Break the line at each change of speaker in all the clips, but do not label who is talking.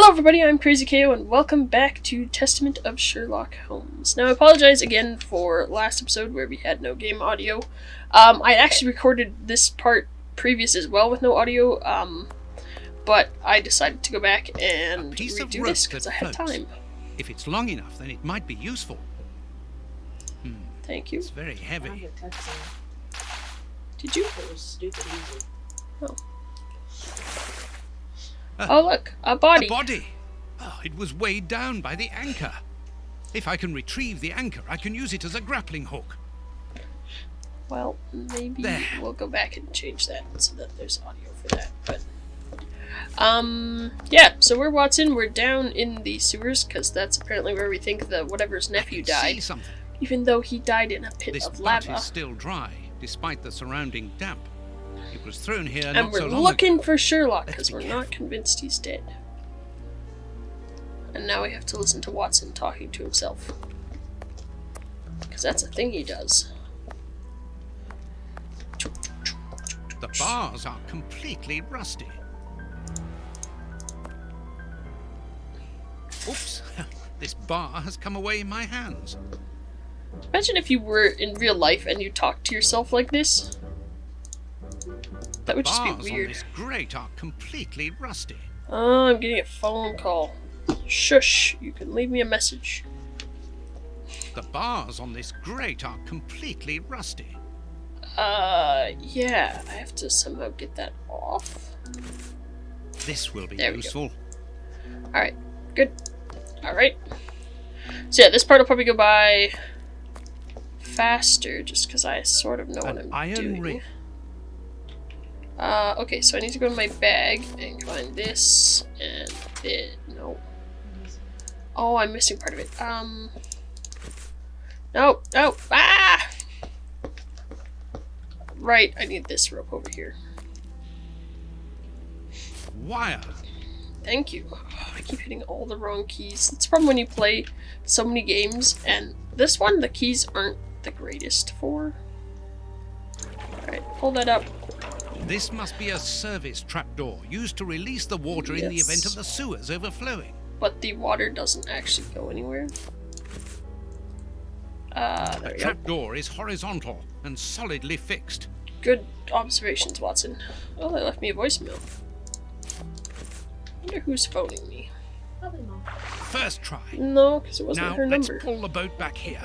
Hello everybody, I'm Crazy KO and welcome back to Testament of Sherlock Holmes. Now I apologize again for last episode where we had no game audio. I actually recorded this part previous as well with no audio, but I decided to go back and redo this because I had time.
If it's long enough, then it might be useful.
Thank you.
It's very heavy.
Did you?
It was stupid easy.
Oh. Oh look, a body.
A body! Oh, it was weighed down by the anchor. If I can retrieve the anchor, I can use it as a grappling hook.
Well, maybe we'll go back and change that so that there's audio for that. But yeah. So we're Watson. We're down in the sewers because that's apparently where we think the whatever's nephew died. Even though he died in a pit of lava.
This butt is still dry, despite the surrounding damp. It was thrown here
and
not
we're
so long
looking
ago.
for Sherlock because we're not convinced he's dead. And now we have to listen to Watson talking to himself. Because that's a thing he does.
The bars are completely rusty. Oops, this bar has come away in my hands.
Imagine if you were in real life and you talked to yourself like this. That would just be weird.
On this grate are completely rusty.
Oh, I'm getting a phone call. Shush, you can leave me a message.
The bars on this grate are completely rusty.
Yeah, I have to somehow get that off.
This will be useful.
Alright, good. Alright. So yeah, this part will probably go by faster just because I sort of know what I'm doing.
Ring.
Okay, so I need to go to my bag and find this and this. No. Oh, I'm missing part of it. No, no, ah! Right, I need this rope over here.
Wire.
Thank you. Oh, I keep hitting all the wrong keys. That's the problem when you play so many games, and this one, the keys aren't the greatest for. Alright, pull that up.
This must be a service trapdoor used to release the water in the event of the sewers overflowing.
But the water doesn't actually go anywhere.
The trapdoor is horizontal and solidly fixed.
Good observations, Watson. Oh, they left me a voicemail. I wonder who's phoning me.
Probably not.
First try.
No, because it wasn't her number.
Now let's pull the boat back here.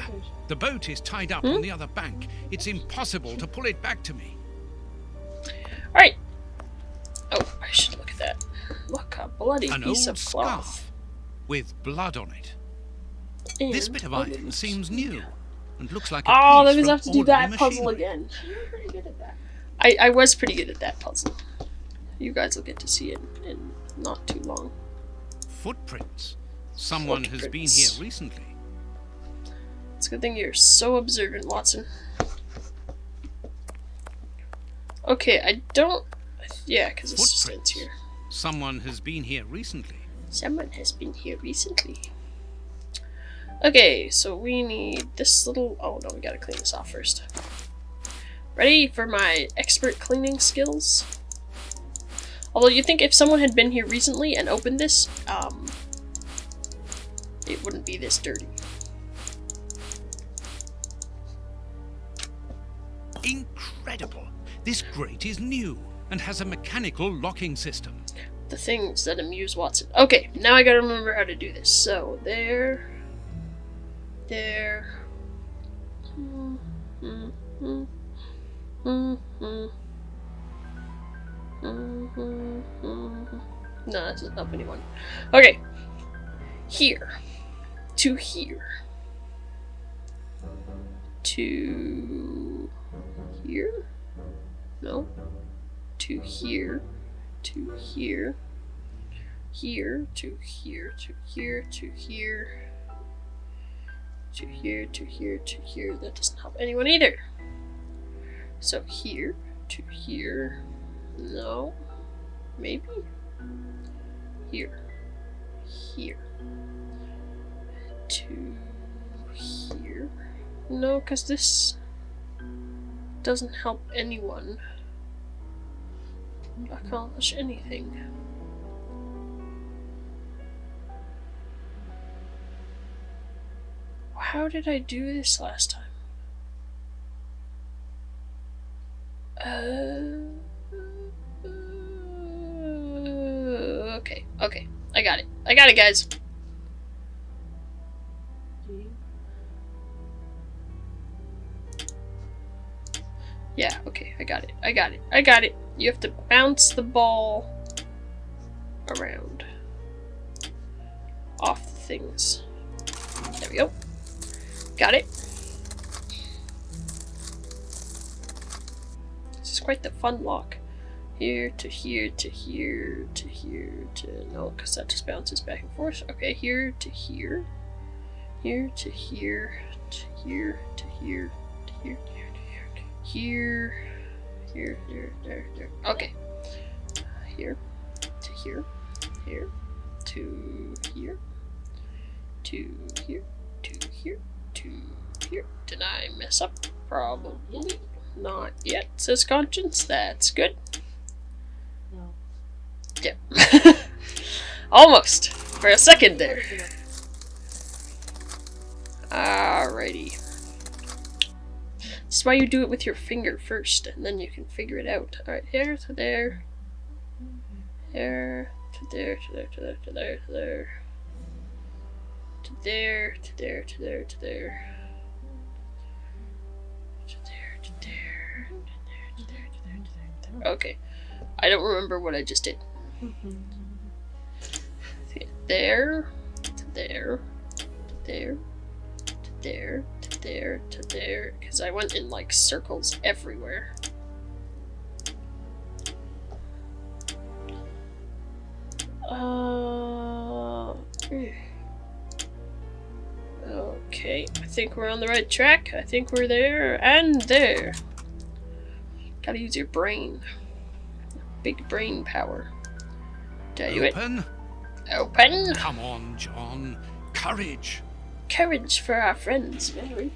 The boat is tied up on the other bank. It's impossible to pull it back to me.
Alright. Oh, I should look at that. Look, a bloody piece of cloth.
Scarf with blood on it.
And
this bit of iron seems new and looks like a
that
piece
means I
from
have to do that puzzle
machinery.
again.
You were pretty good at that.
I was pretty good at that puzzle. You guys will get to see it in not too long.
Footprints. Someone has been here recently.
It's a good thing you're so observant, Watson. Okay, I don't... Yeah, because it's just ends here.
Someone has been here recently.
Someone has been here recently. Okay, so we need this little... Oh, no, we gotta clean this off first. Ready for my expert cleaning skills? Although you think if someone had been here recently and opened this, it wouldn't be this dirty.
Incredible! This grate is new and has a mechanical locking system.
The things that amuse Watson. Okay, now I gotta remember how to do this. So, there. No, that doesn't help anyone. Okay. Here. To here. To here? No. To here. To here. Here. To here. To here. To here. To here. To here. To here. That doesn't help anyone either. So here. To here. No. Maybe? Here. Here. To here. No, because this doesn't help anyone accomplish anything. How did I do this last time? Okay. I got it, guys.
G.
Yeah, okay, I got it. You have to bounce the ball around. Off the things. There we go. Got it. This is quite the fun lock. Here to here to here to here to... No, because that just bounces back and forth. Okay, here to here. Here to here to here to here to here to here. Here, there. Okay. Here to here. Here to here. To here. To here. To here. Did I mess up? Probably not yet, says Conscience. That's good.
No.
Yeah. Almost. For a second there. Alrighty. This is why you do it with your finger first, and then you can figure it out. Alright, here to there. Here to there, to there, to there, to there, to there. To there, to there, to there, to there. To there, to there, to there, to there, to there, to there. Okay. I don't remember what I just did. There, to there, to there, to there, to there, to there, because I went in like circles everywhere. Okay, I think we're on the right track. I think we're there and there. Gotta use your brain. Big brain power. Did I do it? Open!
Come on, John. Courage!
Courage for our friends, Mary.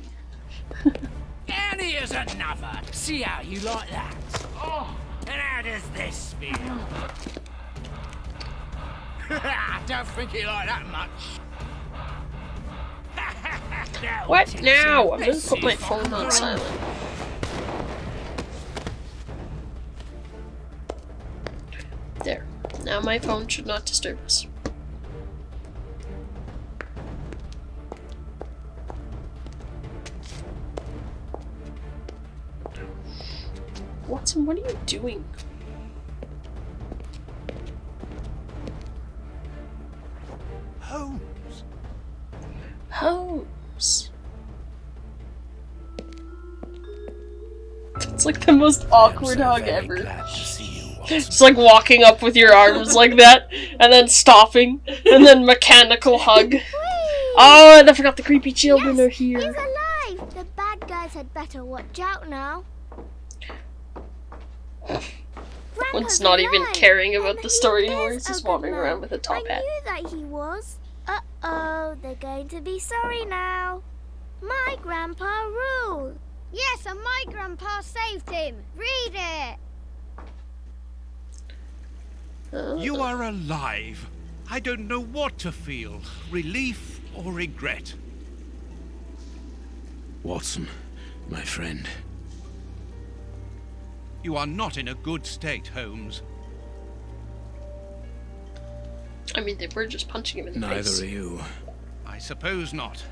And here's another. See how you like that. Oh, and how does this feel? I don't think you like that much.
What now? I'm gonna put my phone on silent. There. Now my phone should not disturb us. Watson, what are you doing?
Holmes!
Holmes. It's like the most awkward hug ever.
Glad to see you, Watson.
Just like walking up with your arms like that, and then stopping, and then mechanical hug. Oh, and I forgot the creepy children are
He's
here.
alive! The bad guys had better watch out now.
One's
Grandpa's
not even
alive,
caring about
and
the
he
story
is
anymore, he's
a
just
good
wandering
man.
around with a top hat.
I knew that he was. Uh-oh, they're going to be sorry now. My grandpa ruled. Yes, and my grandpa saved him. Read it.
You are alive. I don't know what to feel. Relief or regret.
Watson, my friend.
You are not in a good state, Holmes.
I mean, they were just punching him in the
Neither
face.
are you.
I suppose not.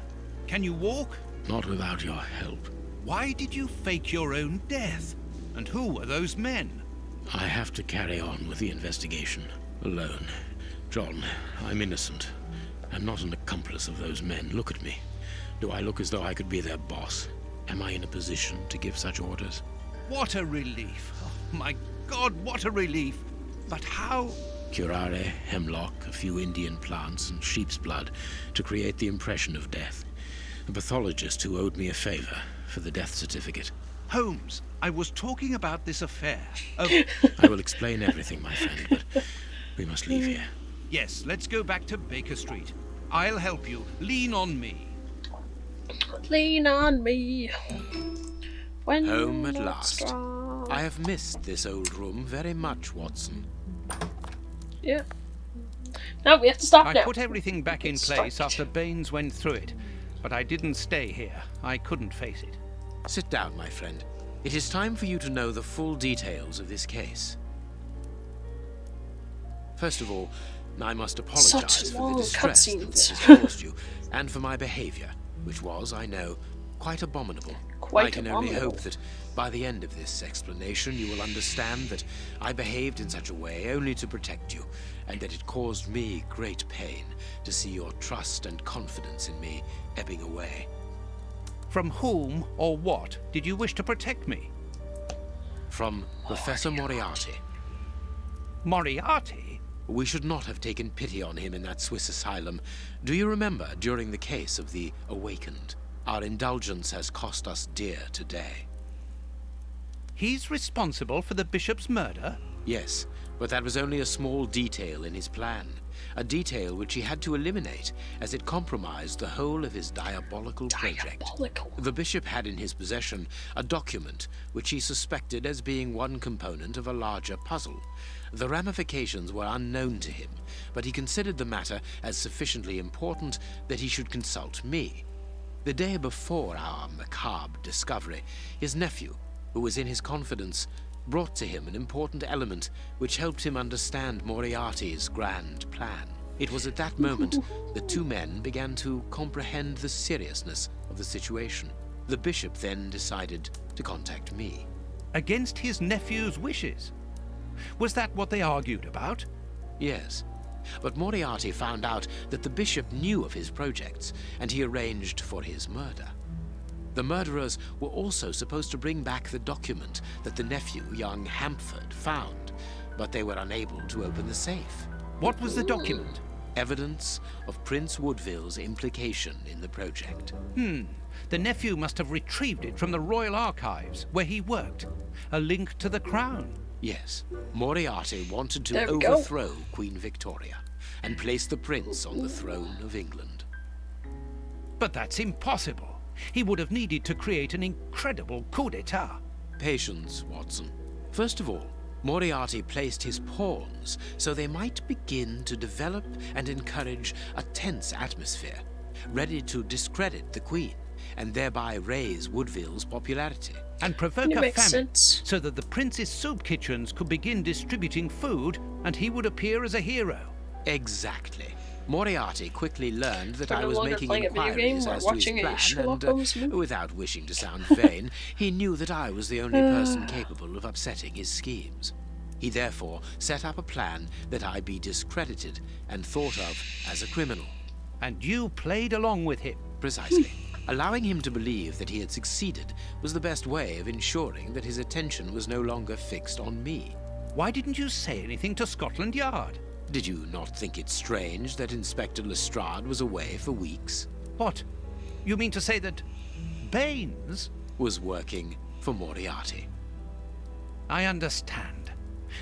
Can you walk?
Not without your help.
Why did you fake your own death? And who were those men?
I have to carry on with the investigation. Alone. John, I'm innocent. I'm not an accomplice of those men. Look at me. Do I look as though I could be their boss? Am I in a position to give such orders?
What a relief. Oh, my God, what a relief. But how?
Curare, hemlock, a few Indian plants, and sheep's blood to create the impression of death. A pathologist who owed me a favor for the death certificate.
Holmes, I was talking about this affair of...
I will explain everything, my friend, but we must leave here.
Yes, let's go back to Baker Street. I'll help you. Lean on me.
Lean on me. When
Home at
you're
last.
strong.
I have missed this old room very much, Watson.
Yeah. No, we have to stop
I
now.
put everything back in place
Distracted.
after Baines went through it. but I didn't stay here. I couldn't face it.
Sit down, my friend. It is time for you to know the full details of this case. First of all, I must apologize
Such
for
long
the distress that
cutscenes.
this has caused you, and for my behavior, which was, I know, quite abominable.
Quite
I can only
abominable.
hope that by the end of this explanation you will understand that I behaved in such a way only to protect you, and that it caused me great pain to see your trust and confidence in me ebbing away.
From whom or what did you wish to protect me?
From Professor Moriarty.
Moriarty?
We should not have taken pity on him in that Swiss asylum. Do you remember during the case of the Awakened? Our indulgence has cost us dear today.
He's responsible for the bishop's murder?
Yes, but that was only a small detail in his plan. A detail which he had to eliminate, as it compromised the whole of his diabolical project.
Diabolical.
The bishop had in his possession a document which he suspected as being one component of a larger puzzle. The ramifications were unknown to him, but he considered the matter as sufficiently important that he should consult me. The day before our macabre discovery, his nephew, who was in his confidence, brought to him an important element which helped him understand Moriarty's grand plan. It was at that moment the two men began to comprehend the seriousness of the situation. The bishop then decided to contact me.
Against his nephew's wishes? Was that what they argued about?
Yes, but Moriarty found out that the bishop knew of his projects, and he arranged for his murder. The murderers were also supposed to bring back the document that the nephew, young Hampford, found, but they were unable to open the safe.
What was the document?
Evidence of Prince Woodville's implication in the project.
The nephew must have retrieved it from the Royal Archives, where he worked. A link to the crown.
Yes, Moriarty wanted to
There we go.
overthrow Queen Victoria and place the prince on the throne of England.
But that's impossible. He would have needed to create an incredible coup d'etat.
Patience, Watson. First of all, Moriarty placed his pawns so they might begin to develop and encourage a tense atmosphere, ready to discredit the Queen and thereby raise Woodville's popularity.
And provoke
It
a
makes
famine,
sense.
so that the prince's soup kitchens could begin distributing food and he would appear as a hero.
Exactly. Moriarty quickly learned that
We're
I
no
was
longer
making
playing a video game,
inquiries
we're
as to his
watching a
plan,
Sherlock Holmes
and
movie.
without wishing to sound vain, he knew that I was the only person capable of upsetting his schemes. He therefore set up a plan that I be discredited and thought of as a criminal.
And you played along with him.
Precisely. Allowing him to believe that he had succeeded was the best way of ensuring that his attention was no longer fixed on me.
Why didn't you say anything to Scotland Yard?
Did you not think it strange that Inspector Lestrade was away for weeks?
What? You mean to say that Baines?
Was working for Moriarty.
I understand.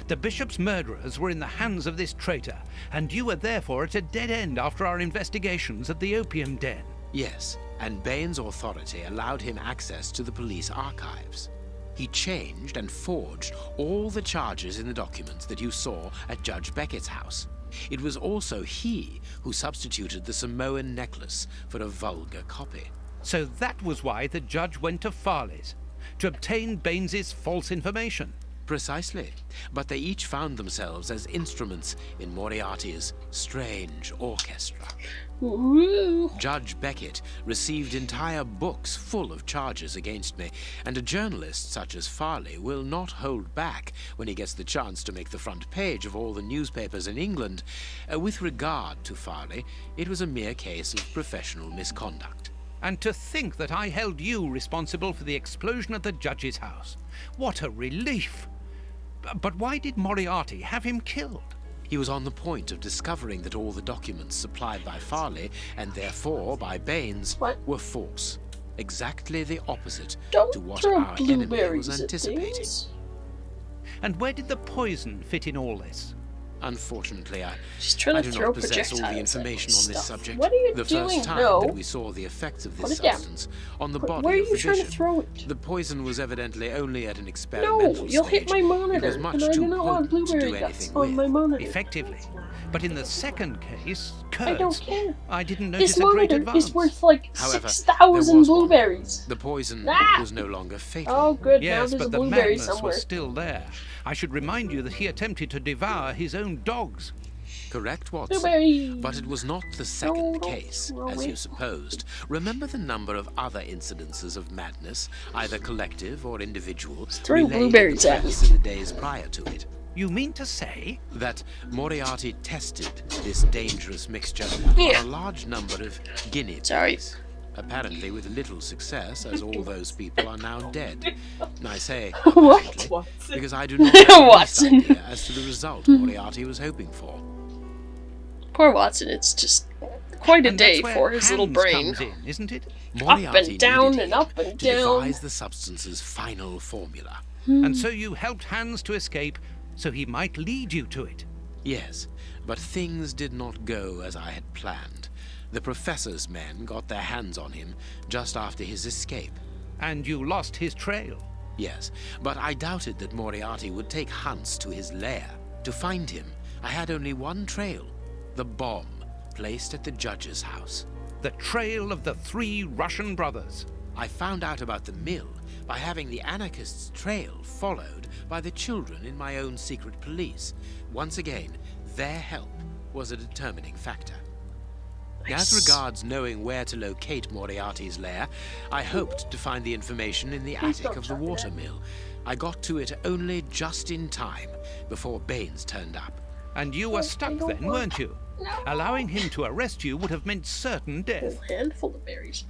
The bishop's murderers were in the hands of this traitor, and you were therefore at a dead end after our investigations at the opium den.
Yes, and Baines' authority allowed him access to the police archives. He changed and forged all the charges in the documents that you saw at Judge Beckett's house. It was also he who substituted the Samoan necklace for a vulgar copy.
So that was why the judge went to Farley's, to obtain Baines's false information.
Precisely, but they each found themselves as instruments in Moriarty's strange orchestra.
Ooh.
Judge Beckett received entire books full of charges against me, and a journalist such as Farley will not hold back when he gets the chance to make the front page of all the newspapers in England. With regard to Farley, it was a mere case of professional misconduct.
And to think that I held you responsible for the explosion at the judge's house. What a relief! But why did Moriarty have him killed?
He was on the point of discovering that all the documents supplied by Farley, and therefore by Baines,
What?
were false. Exactly the opposite
Don't
to what
throw
our enemy
blueberries
was
at
anticipating.
things.
And where did the poison fit in all this?
Unfortunately,
She's trying
I
to
do
throw
not possess all the
projectiles at
information
me
on this
stuff.
subject.
What are you
the
doing?
first time
No.
that we saw the effects of
Put
this
it down.
substance on the
Where
body
are
of
you
the
trying to
bishop,
throw it?
the poison was evidently only at an
No,
experimental
you'll
stage.
hit my
It
monitor,
was much
and I
too
do not want
potent to do
blueberry guts
anything
on
with.
my monitor.
Effectively. But in the second case, curds.
I don't care.
I didn't notice
This
a great
monitor
advance.
is worth like
However,
6,000
there was one.
blueberries.
The poison
Ah!
was no longer fatal.
Oh, good. now
Yes,
there's a
but the
blueberry
madness
somewhere.
was still there. I should remind you that he attempted to devour his own dogs.
Correct, Watson.
Blueberry.
But it was not the second
No, don't
case,
throw
as
it.
you supposed. Remember the number of other incidences of madness, either collective or individual,
throwing
relayed in the
blueberries at
press in the days prior to it?
You mean to say?
That Moriarty tested this dangerous mixture on
Yeah.
a large number of guinea pigs.
Sorry.
Apparently with little success, as all those people are now dead. I say
What?
apparently, because I do not have the least
Watson.
idea as to the result Moriarty was hoping for.
Poor Watson, it's just quite a
And
day
that's where
for his little
Hans
brain.
comes in, isn't it?
Moriarty
and down
needed
and
him
up and
to
down.
devise the substance's final formula.
And so you helped Hans to escape, so he might lead you to it.
Yes, but things did not go as I had planned. The professor's men got their hands on him just after his escape.
And you lost his trail.
Yes, but I doubted that Moriarty would take Hans to his lair. To find him, I had only one trail, the bomb placed at the judge's house.
The trail of the 3 Russian brothers.
I found out about the mill by having the anarchists' trail followed by the children in my own secret police. Once again, their help was a determining factor. As regards knowing where to locate Moriarty's lair, I hoped to find the information in the attic of the watermill. I got to it only just in time before Baines turned up.
And you were stuck then, weren't you? Allowing him to arrest you would have meant certain death.
A handful of berries.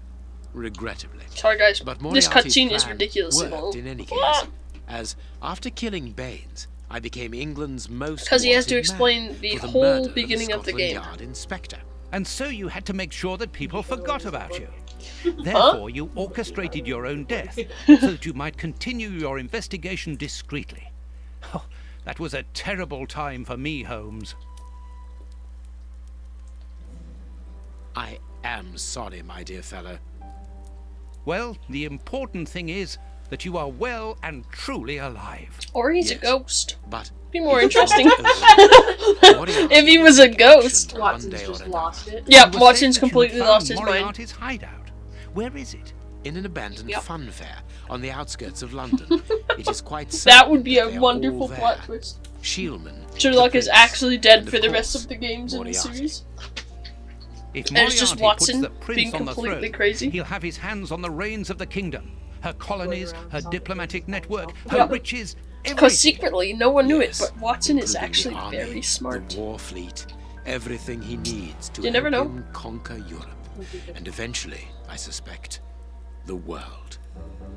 Regrettably.
Sorry, guys.
But
This
Moriarty's
cutscene is
plan
ridiculously
worked
long.
in any case, as after killing Baines, I became England's most
Because he has to
wanted
explain
man
the
for
whole
murder
beginning of the
Scotland
game.
Yard inspector.
And so you had to make sure that people forgot about you. Therefore, you orchestrated your own death, so that you might continue your investigation discreetly. Oh, that was a terrible time for me, Holmes.
I am sorry, my dear fellow.
Well, the important thing is that you are well and truly alive.
Or he's
Yes.
a ghost.
But
Be more interesting.
Moriarty
If he was a ghost.
one
Watson's
day or
just
another,
lost it.
Yep,
You were
Watson's
saying that you
completely
had
lost
found
his mind.
Moriarty's hideout. Where is it?
in an abandoned
Yep.
fun fair on the outskirts of London. It is quite certain
That would be
that
a
they are
wonderful
all
plot
there.
twist.
Shieldman,
Sherlock
the
is
prince,
actually dead
and
for the rest
course,
of the games in the
Moriarty.
series.
If
And it's just
Moriarty puts
Watson
the prince
being
on the
completely
throne,
crazy.
he'll have his hands on the reins of the kingdom, her colonies, her diplomatic network, her
Yep.
riches, everything.
Because secretly, no one knew
Yes,
it, but Watson is
including the
actually
army,
very smart.
The war fleet, everything he needs to
You never
help
know.
him conquer Europe, and eventually, I suspect, the world.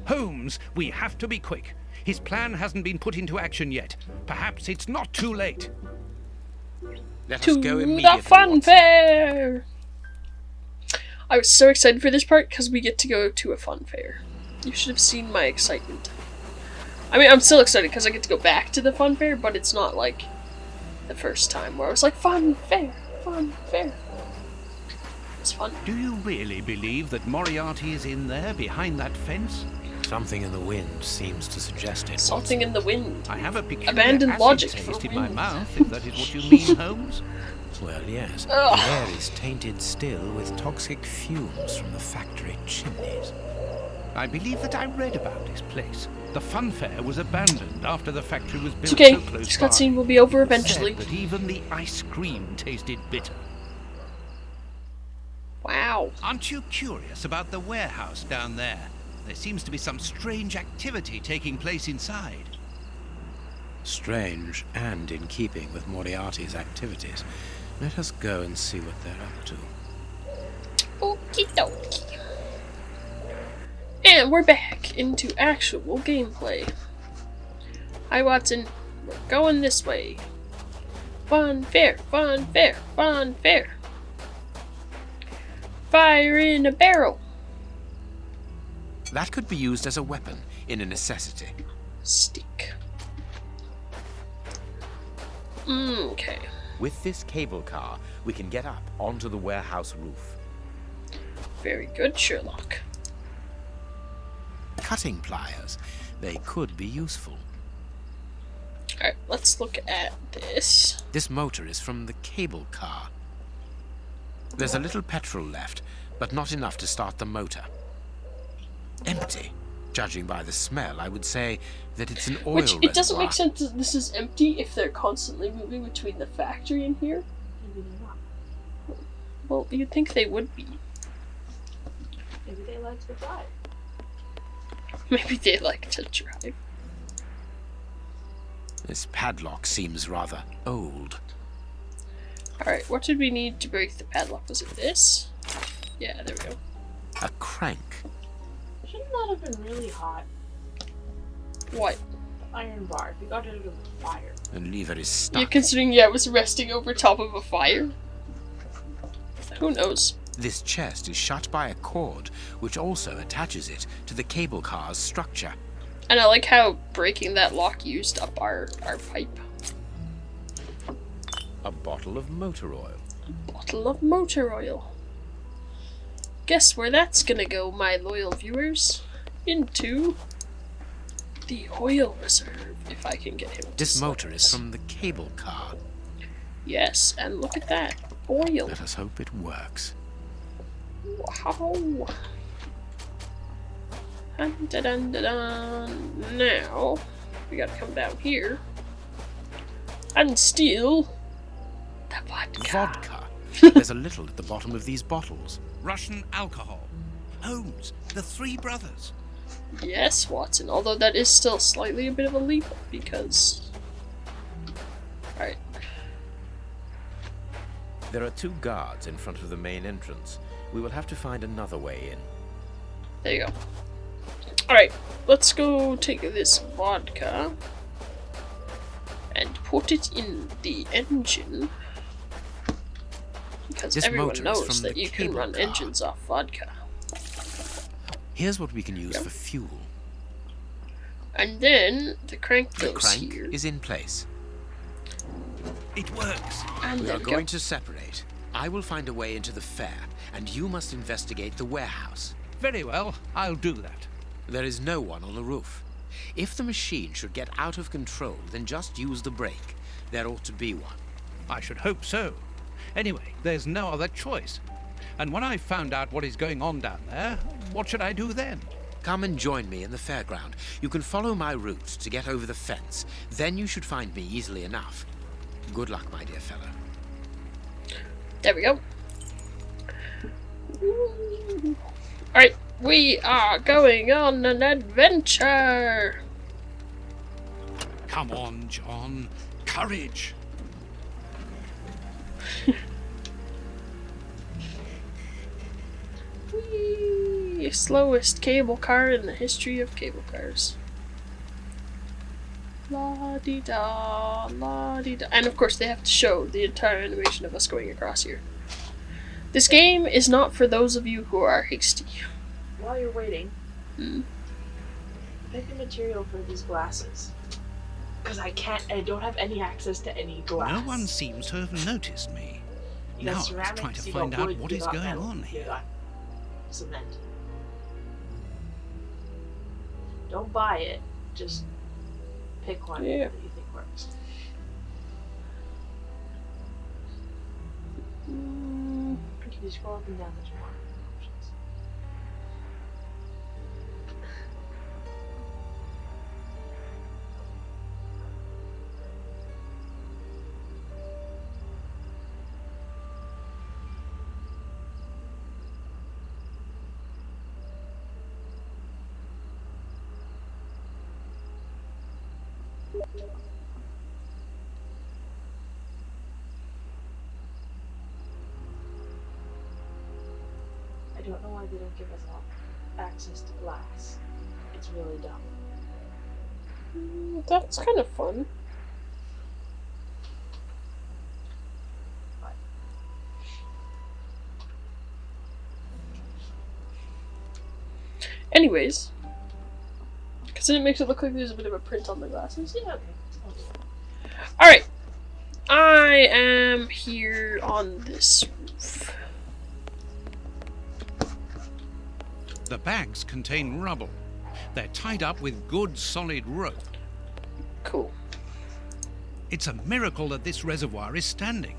Holmes, we have to be quick. His plan hasn't been put into action yet. Perhaps it's not too late.
Let
To
us go immediately.
the fun
Watson.
fair! I was so excited for this part because we get to go to a fun fair. You should have seen my excitement. I mean, I'm still excited because I get to go back to the fun fair, but it's not like the first time where I was like, fun fair, fun fair. It's fun.
Do you really believe that Moriarty is in there behind that fence?
Something in the wind seems to suggest it.
Something in the wind.
I have a peculiar
Abandoned
acid
logic
taste
for
in my
wind.
mouth, if that is what you mean, Holmes.
Well, yes.
Ugh.
The air is tainted still with toxic fumes from the factory chimneys.
I believe that I read about this place. The fun fair was abandoned after the factory was built
It's okay.
so close
This
by.
cutscene will be over
It was
eventually.
said that even the ice cream tasted bitter.
Wow.
Aren't you curious about the warehouse down there? There seems to be some strange activity taking place inside.
Strange and in keeping with Moriarty's activities. Let us go and see what they're up to.
Okie dokie. And we're back into actual gameplay. Hi, Watson. We're going this way. Fun fair, fun fair, fun fair. Fire in a barrel.
That could be used as a weapon in a necessity.
Stick. Okay.
With this cable car, we can get up onto the warehouse roof.
Very good, Sherlock.
Cutting pliers. They could be useful.
Alright, let's look at this.
This motor is from the cable car. There's a little petrol left, but not enough to start the motor. Empty. Judging by the smell, I would say that it's an oil
Which, it doesn't
reservoir.
make sense that this is empty if they're constantly moving between the factory and here.
Maybe they're not.
Well, you'd think they would be.
Maybe they like to drive.
Maybe they like to drive.
This padlock seems rather old.
Alright, what did we need to break the padlock? Was it this? Yeah, there we go.
A crank.
Shouldn't that have been really hot?
What?
The iron bar. If you got it out of the fire.
The lever is
Yeah,
stuck.
considering, yeah, it was resting over top of a fire. Who knows?
This chest is shut by a cord, which also attaches it to the cable car's structure.
And I like how breaking that lock used up our pipe.
A bottle of motor oil.
Bottle of motor oil. Guess where that's gonna go, my loyal viewers? Into the oil reserve, if I can get him to
This
select
motor is from the cable car.
Yes, and look at that. Oil.
Let us hope it works.
Wow. Dun, dun, dun, dun, dun. Now, we gotta come down here and steal the vodka.
Vodka. There's a little at the bottom of these bottles.
Russian alcohol. Holmes, the three brothers.
Yes, Watson, although that is still slightly a bit of a leap because... Alright,
There are 2 guards in front of the main entrance. We will have to find another way in.
there you go. Alright, let's go take this vodka and put it in the engine. Because
This
everyone
motor is
knows
from
that
the
you can
cable
run
car.
engines off vodka.
Here's what we can use
Yep.
for fuel.
And then the crank
The
goes
crank
here.
is in place.
It works.
And
We
there
are
we
going
go.
to separate. I will find a way into the fair, and you must investigate the warehouse.
Very well, I'll do that.
There is no one on the roof. If the machine should get out of control, then just use the brake. There ought to be one.
I should hope so. Anyway, there's no other choice. And when I've found out what is going on down there, what should I do then?
Come and join me in the fairground. You can follow my route to get over the fence. Then you should find me easily enough. Good luck, my dear fellow.
There we go. Alright, we are going on an adventure!
Come on, John. Courage.
Whee! Slowest cable car in the history of cable cars. La-di-da, la-di-da. And of course they have to show the entire animation of us going across here. This game is not for those of you who are hasty.
While you're waiting,
Hmm.
pick a material for these glasses. Because I don't have any access to any glass.
No one seems to have noticed me.
You
Now
got
I'm
ceramics,
trying to
you
find
got
out
wood,
what
you
is
got
going
metal,
on
You
here.
got cement. Don't buy it. Just pick one
Yeah.
that you think works.
Mm,
If you scroll up and down, there's more options. I don't know why they don't give us all access to glass. It's really dumb.
that's kind of fun.
But
Anyways, because then it makes it look like there's a bit of a print on the glasses.
yeah, okay. I'll do it.
Alright. I am here on this roof.
The bags contain rubble. They're tied up with good solid rope.
Cool.
It's a miracle that this reservoir is standing.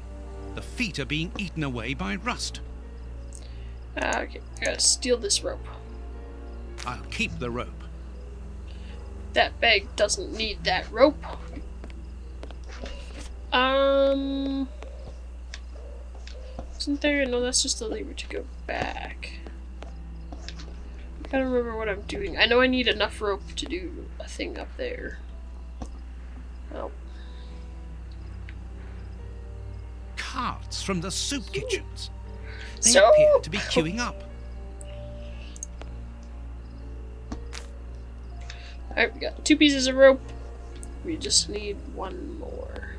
The feet are being eaten away by rust.
Okay, I gotta steal this rope.
I'll keep the rope.
That bag doesn't need that rope. Isn't there? No, that's just the lever to go back. I gotta remember what I'm doing. I know I need enough rope to do a thing up there. Oh.
Carts from the soup kitchens. They
Soup!
appear to be queuing up.
Alright, we got 2 pieces of rope. We just need 1 more.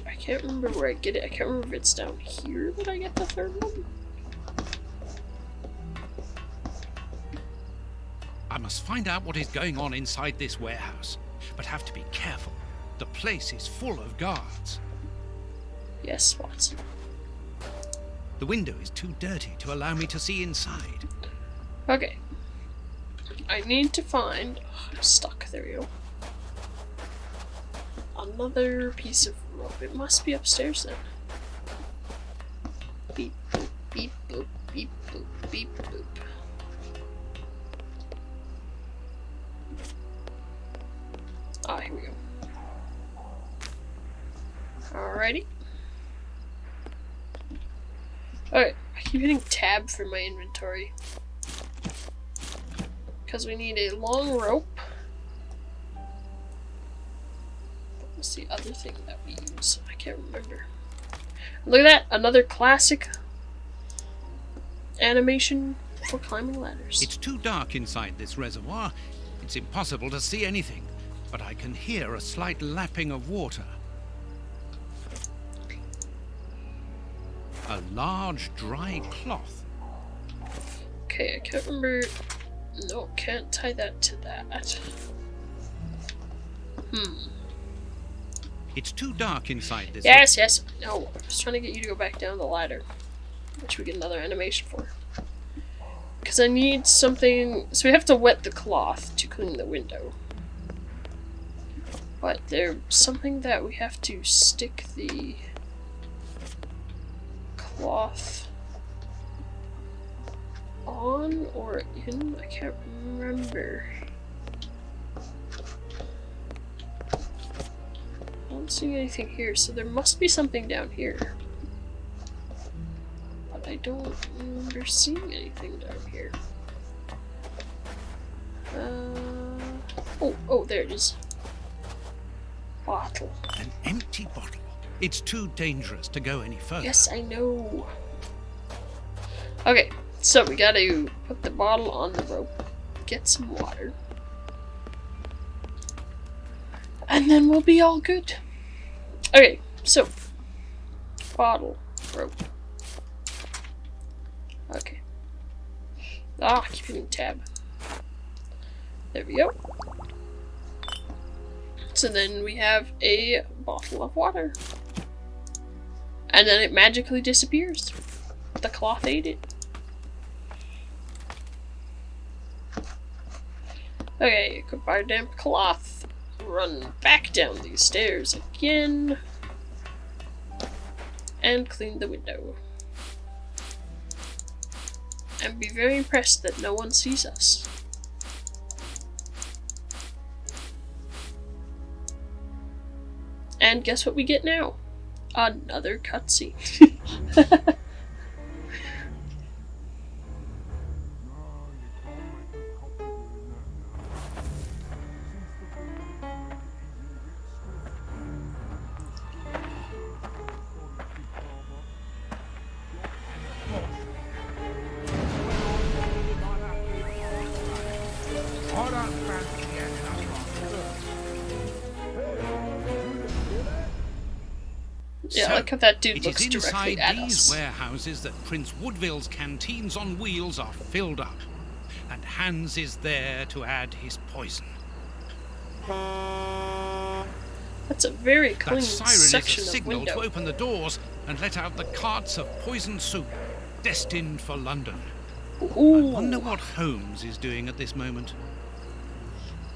I can't remember where I get it. I can't remember if it's down here that I get the 3rd one.
I must find out what is going on inside this warehouse, but have to be careful. The place is full of guards.
Yes, Watson.
The window is too dirty to allow me to see inside.
Okay. I need to find... Oh, I'm stuck. There we go. Another piece of rope. It must be upstairs then. Beep, boop, beep, boop, beep, boop, beep, boop. Ah, here we go. Alrighty. Okay, I keep hitting tab for my inventory. Because we need a long rope. What's the other thing that we use? I can't remember. Look at that! Another classic animation for climbing ladders.
It's too dark inside this reservoir. It's impossible to see anything, but I can hear a slight lapping of water. A large dry cloth.
Okay, I can't remember. No, can't tie that to that.
It's too dark inside this.
Yes. No, I was trying to get you to go back down the ladder, which we get another animation for. Because I need something. So we have to wet the cloth to clean the window. But there's something that we have to stick the cloth on or in? I can't remember. I don't see anything here, so there must be something down here. But I don't remember seeing anything down here. Oh, there it is. Bottle.
An empty bottle. It's too dangerous to go any further.
Yes, I know. Okay, so we gotta put the bottle on the rope, get some water, and then we'll be all good. Okay, so bottle, rope. Okay. Ah, I keep hitting tab. There we go. So then we have a bottle of water. And then it magically disappears. The cloth ate it. Okay, goodbye damp cloth. Run back down these stairs again. And clean the window. And be very impressed that no one sees us. And guess what we get now? Another cutscene. Yeah, I like how that dude looks
It is
directly
inside
at
these
us.
warehouses that Prince Woodville's canteens on wheels are filled up, and Hans is there to add his poison.
That's a very
That
clean
siren is a
section of
signal to
window.
open the doors and let out the carts of poisoned soup, destined for London. I wonder
Ooh.
what Holmes is doing at this moment.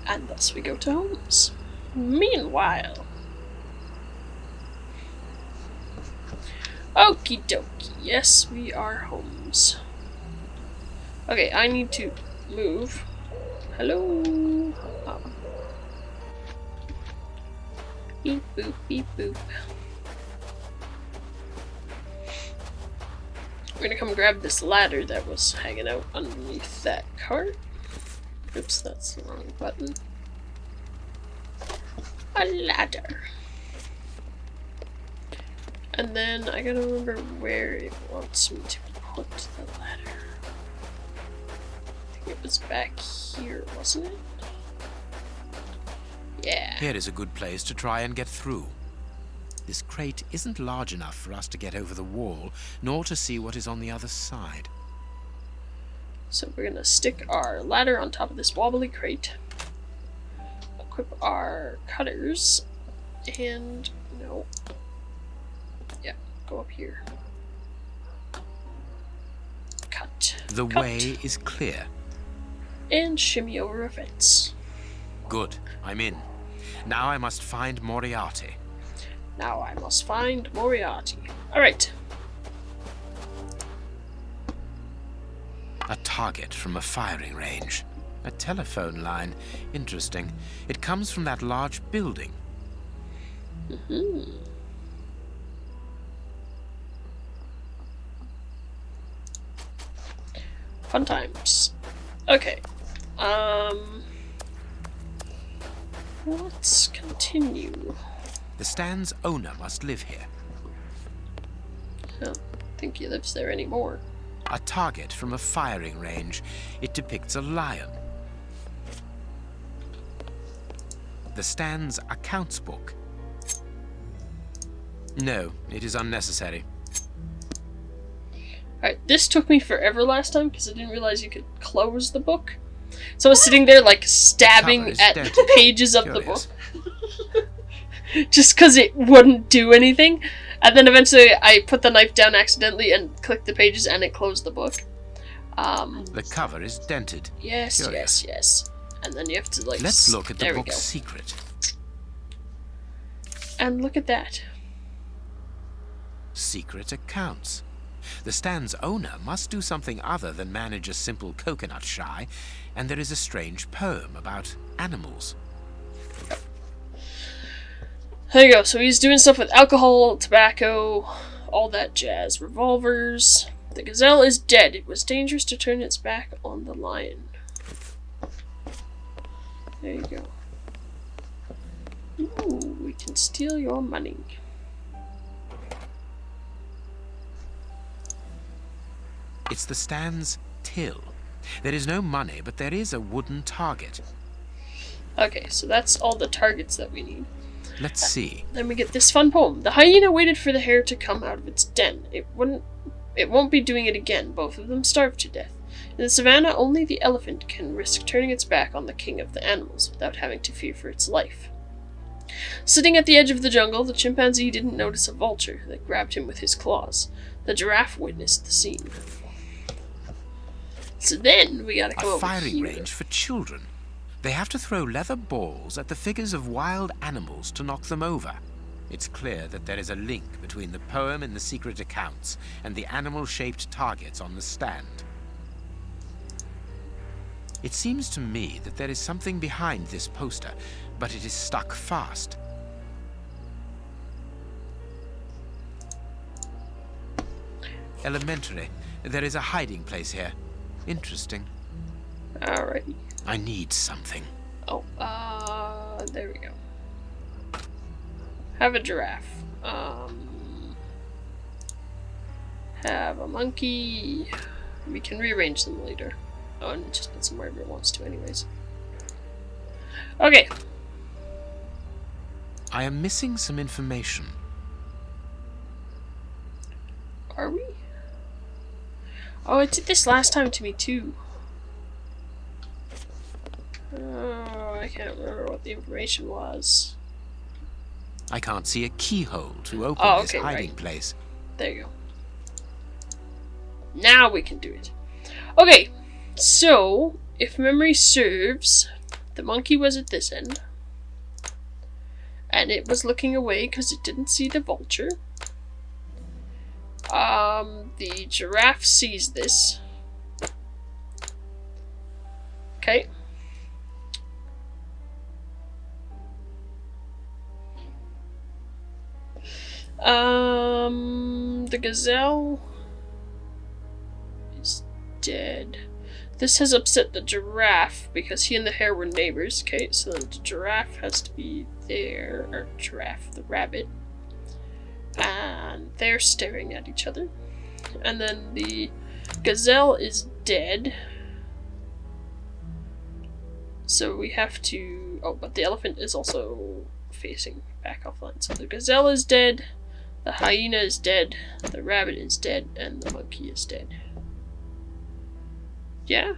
And thus we go to Holmes. Meanwhile... Okie dokie. Yes, we are Holmes. Okay, I need to move. Hello? Oh. Beep boop, beep boop. We're gonna come grab this ladder that was hanging out underneath that cart. Oops, that's the wrong button. A ladder. And then I gotta remember where it wants me to put the ladder. I think it was back here, wasn't it? Yeah.
Here is a good place to try and get through. This crate isn't large enough for us to get over the wall, nor to see what is on the other side.
So we're gonna stick our ladder on top of this wobbly crate. Equip our cutters. And no. Yeah, go up here. Cut.
The
Cut.
way is clear.
And shimmy over a fence.
Good, I'm in. Now I must find Moriarty.
Now I must find Moriarty. Alright.
A target from a firing range. A telephone line. Interesting. It comes from that large building.
Fun times. Okay. Let's continue.
The stand's owner must live here.
I don't think he lives there anymore.
A target from a firing range. It depicts a lion. The stand's accounts book. No, it is unnecessary.
Alright, this took me forever last time because I didn't realize you could close the book. So I was sitting there like stabbing
is
at
dented.
pages of the
Curious.
book. Just because it wouldn't do anything. And then eventually I put the knife down accidentally and clicked the pages and it closed the book.
The cover is dented.
Yes,
Curious.
yes. And then you have to like...
Let's look at the
there we
book's
go.
secret.
And look at that.
Secret accounts. The stand's owner must do something other than manage a simple coconut shy, and there is a strange poem about animals.
There you go. So he's doing stuff with alcohol, tobacco, all that jazz. Revolvers. The gazelle is dead. It was dangerous to turn its back on the lion. There you go. Ooh, we can steal your money.
It's the stand's till. There is no money, but there is a wooden target.
Okay, so that's all the targets that we need.
Let's see.
Then we get this fun poem. The hyena waited for the hare to come out of its den. It won't be doing it again. Both of them starved to death. In the savannah, only the elephant can risk turning its back on the king of the animals without having to fear for its life. Sitting at the edge of the jungle, the chimpanzee didn't notice a vulture that grabbed him with his claws. The giraffe witnessed the scene. So then we gotta come
A
over
firing
here.
range for children. They have to throw leather balls at the figures of wild animals to knock them over. It's clear that there is a link between the poem in the secret accounts and the animal-shaped targets on the stand. It seems to me that there is something behind this poster, but it is stuck fast. Elementary. There is a hiding place here. Interesting.
Alrighty.
I need something.
Oh, there we go. Have a giraffe. Have a monkey. We can rearrange them later. Oh, and just put some wherever it wants to anyways. Okay.
I am missing some information.
Are we? Oh, it did this last time to me too. Oh, I can't remember what the information was.
I can't see a keyhole to open
Oh,
this
okay,
hiding
right.
place.
There you go. Now we can do it. Okay, so if memory serves, the monkey was at this end. And it was looking away because it didn't see the vulture. The giraffe sees this. Okay. The gazelle is dead. This has upset the giraffe because he and the hare were neighbors. Okay, so then the giraffe has to be there, or giraffe, the rabbit. And they're staring at each other. And then the gazelle is dead. So we have to... Oh, but the elephant is also facing back offline. So the gazelle is dead, the hyena is dead, the rabbit is dead, and the monkey is dead. Yeah?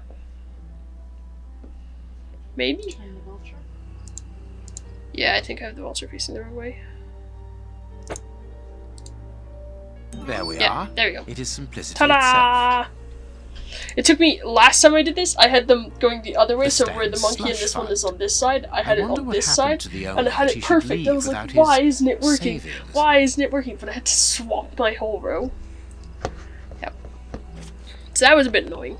Maybe?
And the vulture.
Yeah, I think I have the vulture facing the wrong way.
There we
Yeah,
are.
there we go.
It is simplicity itself.
Ta-da! It took me, last time I did this, I had them going the other way,
The
so where the
stand
monkey and this one
slush
is on this side, I had it
wonder
on
what
this
happened
side,
to the
and
owner
I had
that
it
he should
perfect. I
leave
was like,
without
why
his
isn't it working?
savings.
Why isn't it working? But I had to swap my whole row. Yep. So that was a bit annoying.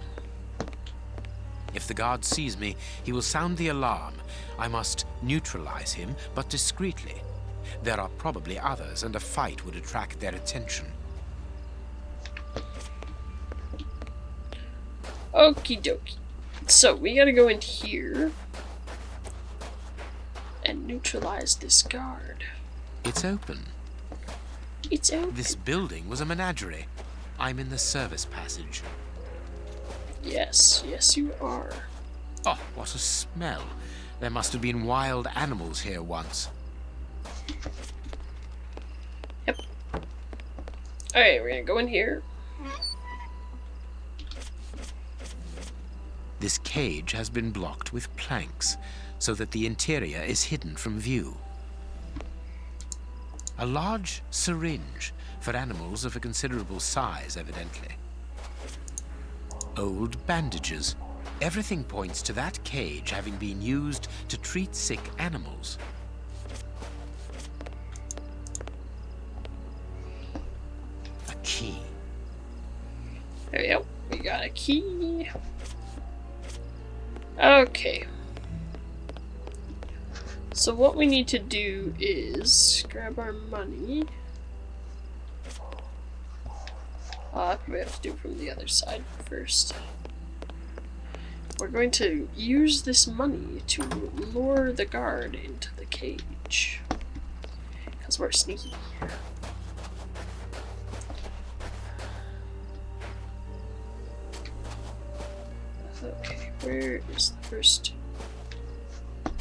If the guard sees me, he will sound the alarm. I must neutralize him, but discreetly. There are probably others, and a fight would attract their attention.
Okie dokie. So, we gotta go in here and neutralize this guard.
It's open.
It's open.
This building was a menagerie. I'm in the service passage.
Yes, yes you are.
Oh, what a smell. There must have been wild animals here once.
Yep. Alright, we're gonna go in here.
This cage has been blocked with planks, so that the interior is hidden from view. A large syringe for animals of a considerable size, evidently. Old bandages. Everything points to that cage having been used to treat sick animals. A key.
There we go. We got a key. Okay. So what we need to do is grab our money. I probably have to do it from the other side first. We're going to use this money to lure the guard into the cage. Because we're sneaky. Okay, where is the first?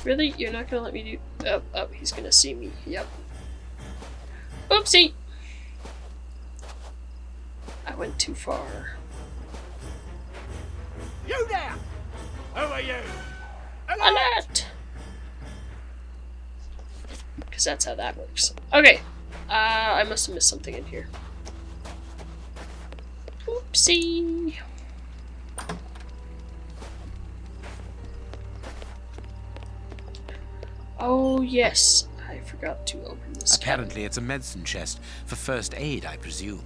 Really? You're not gonna let me do... Oh, oh, he's gonna see me. Yep. Oopsie! I went too far.
You there! Who are you?
Alert! Because that's how that works. Okay. I must have missed something in here. Oopsie! Oh, yes. I forgot to open this cabinet.
Apparently it's a medicine chest for first aid, I presume.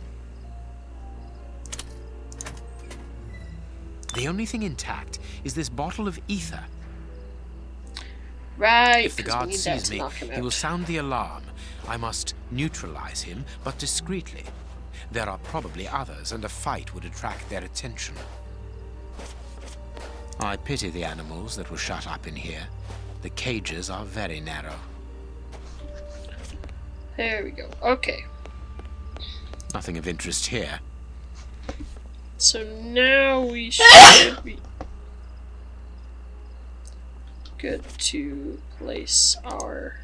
The only thing intact is this bottle of ether.
Right,
If the
'cause we
guard
need that
sees
to
me,
knock him
he will
out.
sound the alarm. I must neutralize him, but discreetly. There are probably others, and a fight would attract their attention. I pity the animals that were shut up in here. The cages are very narrow.
There we go. Okay.
Nothing of interest here.
So now we should be good to place our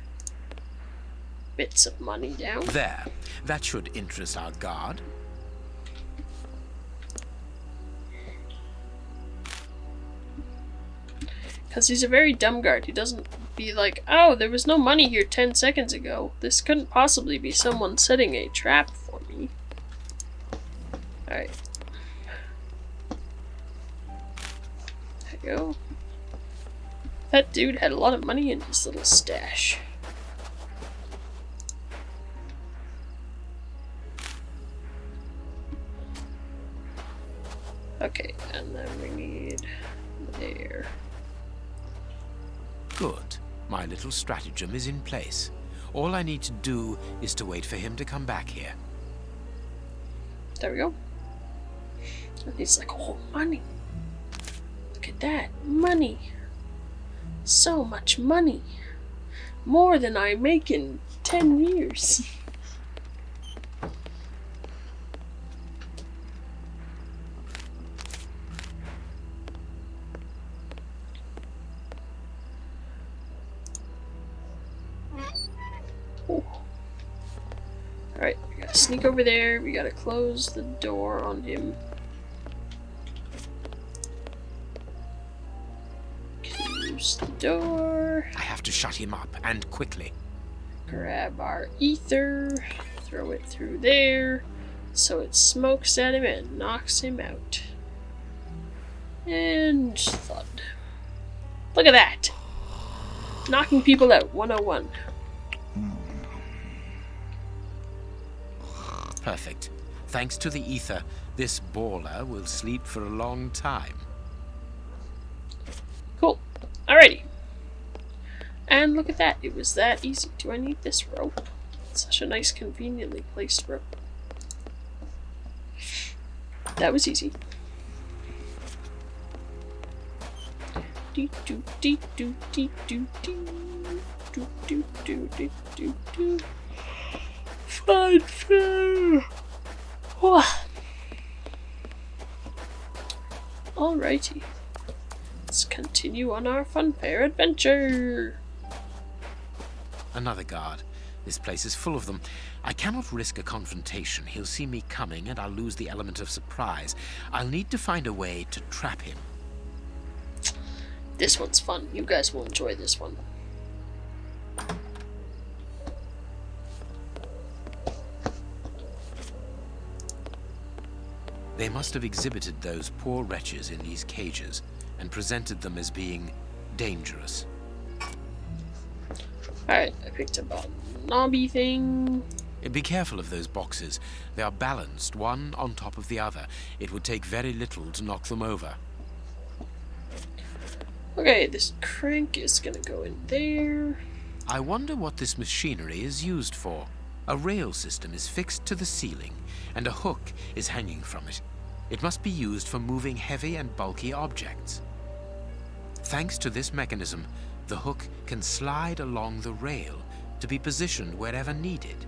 bits of money down.
There. That should interest our guard.
Because he's a very dumb guard. He doesn't be like, oh, there was no money here 10 seconds ago. This couldn't possibly be someone setting a trap for me. Alright. There you go. That dude had a lot of money in his little stash. Okay, and then we need there.
Good. My little stratagem is in place. All I need to do is to wait for him to come back here.
There we go. And he's like, oh, money. Look at that. Money. So much money. More than I make in 10 years. Alright, we gotta sneak over there. We gotta close the door on him. Close the door.
I have to shut him up, and quickly.
Grab our ether. Throw it through there. So it smokes at him and knocks him out. And thud. Look at that! Knocking people out, 101.
Perfect. Thanks to the ether, this baller will sleep for a long time.
Cool. Alrighty. And look at that. It was that easy. Do I need this rope? It's such a nice, conveniently placed rope. That was easy. Do do do do do do do do do do do do do. Fun fair. Alrighty. Let's continue on our fun fair adventure.
Another guard. This place is full of them. I cannot risk a confrontation. He'll see me coming, and I'll lose the element of surprise. I'll need to find a way to trap him.
This one's fun. You guys will enjoy this one.
They must have exhibited those poor wretches in these cages and presented them as being dangerous.
Alright, I picked up a knobby thing.
Be careful of those boxes. They are balanced, one on top of the other. It would take very little to knock them over.
Okay, this crank is gonna go in there.
I wonder what this machinery is used for. A rail system is fixed to the ceiling, and a hook is hanging from it. It must be used for moving heavy and bulky objects. Thanks to this mechanism, the hook can slide along the rail to be positioned wherever needed.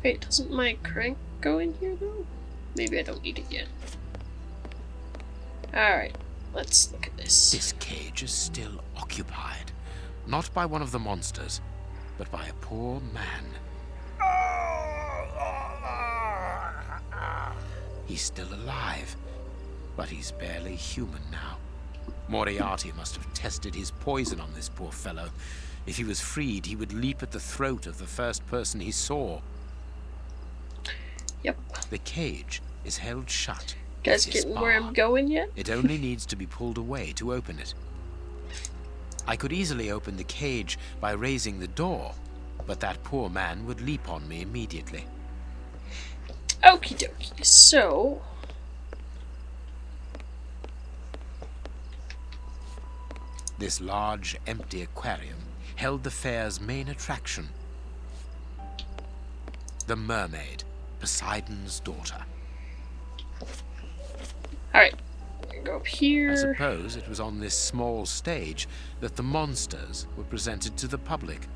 Wait, doesn't my crank go in here though? Maybe I don't need it yet. Alright, let's look at this.
This cage is still occupied, not by one of the monsters, but by a poor man. He's still alive, but he's barely human now. Moriarty must have tested his poison on this poor fellow. If he was freed, he would leap at the throat of the first person he saw.
Yep.
The cage is held shut.
Guys
with this
getting where
bar.
I'm going yet?
It only needs to be pulled away to open it. I could easily open the cage by raising the door, but that poor man would leap on me immediately.
Okie dokie. So,
This large, empty aquarium held the fair's main attraction. The mermaid, Poseidon's daughter.
alright. Go up
I
here.
suppose it was on this small stage that the monsters were presented to the public.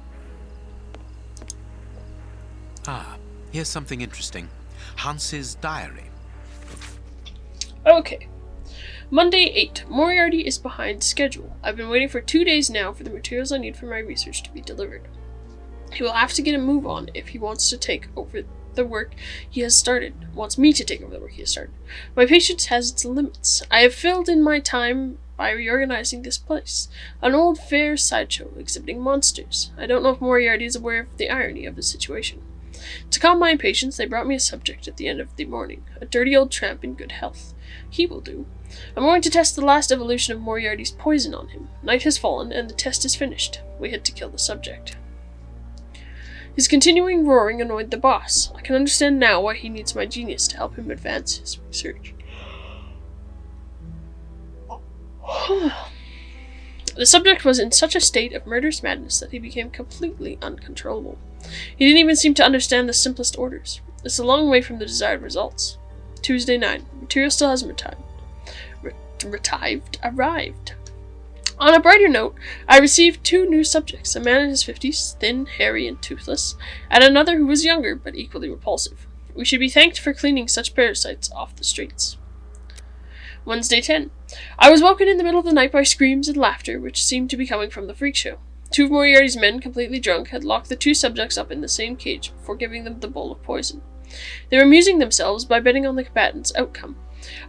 Ah, here's something interesting. Hans's diary.
Okay. Monday 8. Moriarty is behind schedule. I've been waiting for 2 days now for the materials I need for my research to be delivered. He will have to get a move on if he wants to take over the work he has started. Wants me to take over the work he has started. My patience has its limits. I have filled in my time by reorganizing this place. An old fair sideshow exhibiting monsters. I don't know if Moriarty is aware of the irony of the situation. To calm my impatience, they brought me a subject at the end of the morning. A dirty old tramp in good health. He will do. I'm going to test the last evolution of Moriarty's poison on him. Night has fallen, and the test is finished. We had to kill the subject. His continuing roaring annoyed the boss. I can understand now why he needs my genius to help him advance his research. The subject was in such a state of murderous madness that he became completely uncontrollable. He didn't even seem to understand the simplest orders. It's a long way from the desired results. Tuesday 9. Material still hasn't arrived. On a brighter note, I received 2 new subjects, a man in his 50s, thin, hairy, and toothless, and another who was younger but equally repulsive. We should be thanked for cleaning such parasites off the streets. Wednesday 10. I was woken in the middle of the night by screams and laughter, which seemed to be coming from the freak show. 2 of Moriarty's men, completely drunk, had locked the 2 subjects up in the same cage before giving them the bowl of poison. They were amusing themselves by betting on the combatants' outcome.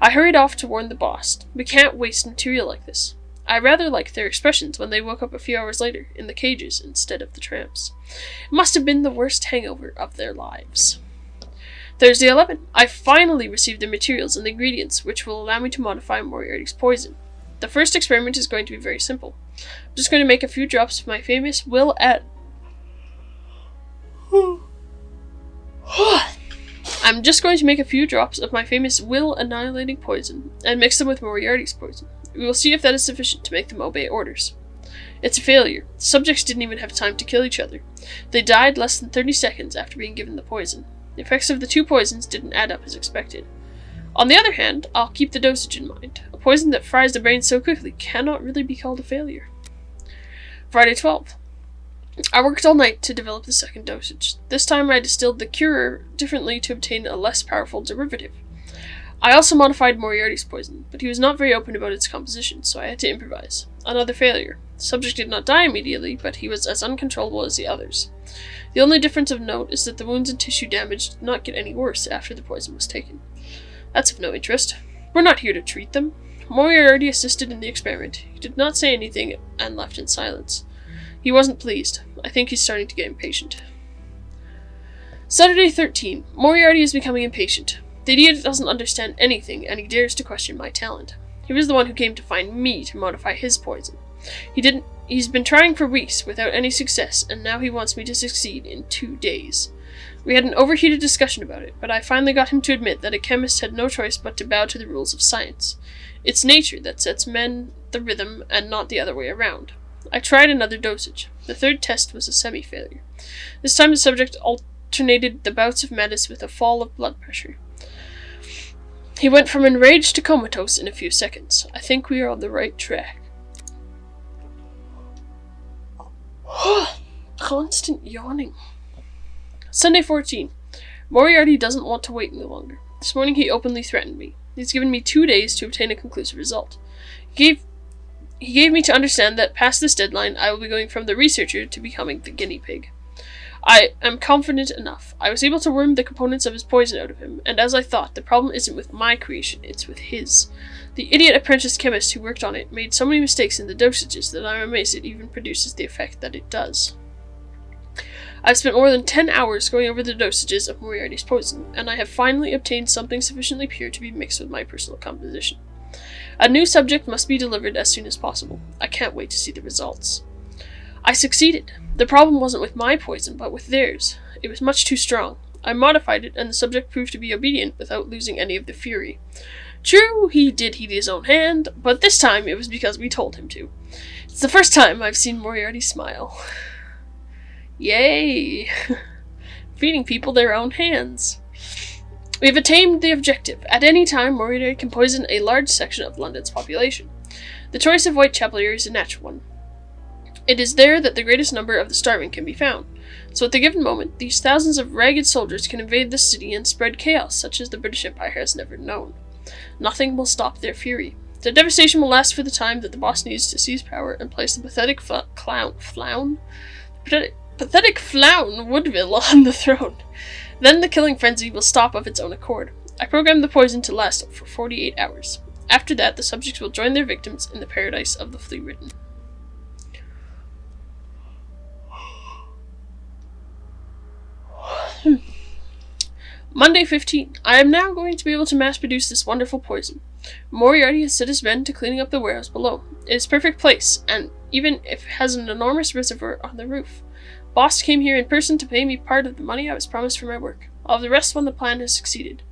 I hurried off to warn the boss. We can't waste material like this. I rather liked their expressions when they woke up a few hours later, in the cages instead of the tramps. It must have been the worst hangover of their lives. Thursday 11. I finally received the materials and the ingredients which will allow me to modify Moriarty's poison. The first experiment is going to be very simple. I'm just going to make a few drops of my famous will annihilating poison and mix them with Moriarty's poison. We will see if that is sufficient to make them obey orders. It's a failure. The subjects didn't even have time to kill each other. They died less than 30 seconds after being given the poison. The effects of the 2 poisons didn't add up as expected. On the other hand, I'll keep the dosage in mind. A poison that fries the brain so quickly cannot really be called a failure. Friday 12. I worked all night to develop the second dosage. This time I distilled the cure differently to obtain a less powerful derivative. I also modified Moriarty's poison, but he was not very open about its composition, so I had to improvise. Another failure. The subject did not die immediately, but he was as uncontrollable as the others. The only difference of note is that the wounds and tissue damage did not get any worse after the poison was taken. That's of no interest. We're not here to treat them. Moriarty assisted in the experiment. He did not say anything and left in silence. He wasn't pleased. I think he's starting to get impatient. Saturday 13. Moriarty is becoming impatient. The idiot doesn't understand anything, and he dares to question my talent. He was the one who came to find me to modify his poison. He's been trying for weeks without any success, and now he wants me to succeed in 2 days. We had an overheated discussion about it, but I finally got him to admit that a chemist had no choice but to bow to the rules of science. It's nature that sets men the rhythm, and not the other way around. I tried another dosage. The 3rd test was a semi-failure. This time the subject alternated the bouts of madness with a fall of blood pressure. He went from enraged to comatose in a few seconds. I think we are on the right track. Constant yawning. Sunday 14. Moriarty doesn't want to wait any longer. This morning he openly threatened me. He's given me 2 days to obtain a conclusive result. He gave me to understand that past this deadline I will be going from the researcher to becoming the guinea pig. I am confident enough. I was able to worm the components of his poison out of him, and as I thought, the problem isn't with my creation, it's with his. The idiot apprentice chemist who worked on it made so many mistakes in the dosages that I'm amazed it even produces the effect that it does. I've spent more than 10 hours going over the dosages of Moriarty's poison, and I have finally obtained something sufficiently pure to be mixed with my personal composition. A new subject must be delivered as soon as possible. I can't wait to see the results. I succeeded. The problem wasn't with my poison, but with theirs. It was much too strong. I modified it, and the subject proved to be obedient without losing any of the fury. True, he did heed his own hand, but this time it was because we told him to. It's the first time I've seen Moriarty smile. Yay! Feeding people their own hands. We have attained the objective. At any time, Moriarty can poison a large section of London's population. The choice of Whitechapel is a natural one. It is there that the greatest number of the starving can be found. So at the given moment, these thousands of ragged soldiers can invade the city and spread chaos such as the British Empire has never known. Nothing will stop their fury. The devastation will last for the time that the boss needs to seize power and place the pathetic Flown Woodville on the throne. Then the killing frenzy will stop of its own accord. I programmed the poison to last for 48 hours. After that, the subjects will join their victims in the paradise of the flea-ridden. Monday 15. I am now going to be able to mass-produce this wonderful poison. Moriarty has set his men to cleaning up the warehouse below. It is a perfect place, and even if it has an enormous reservoir on the roof. Boss came here in person to pay me part of the money I was promised for my work. I'll have the rest when the plan has succeeded.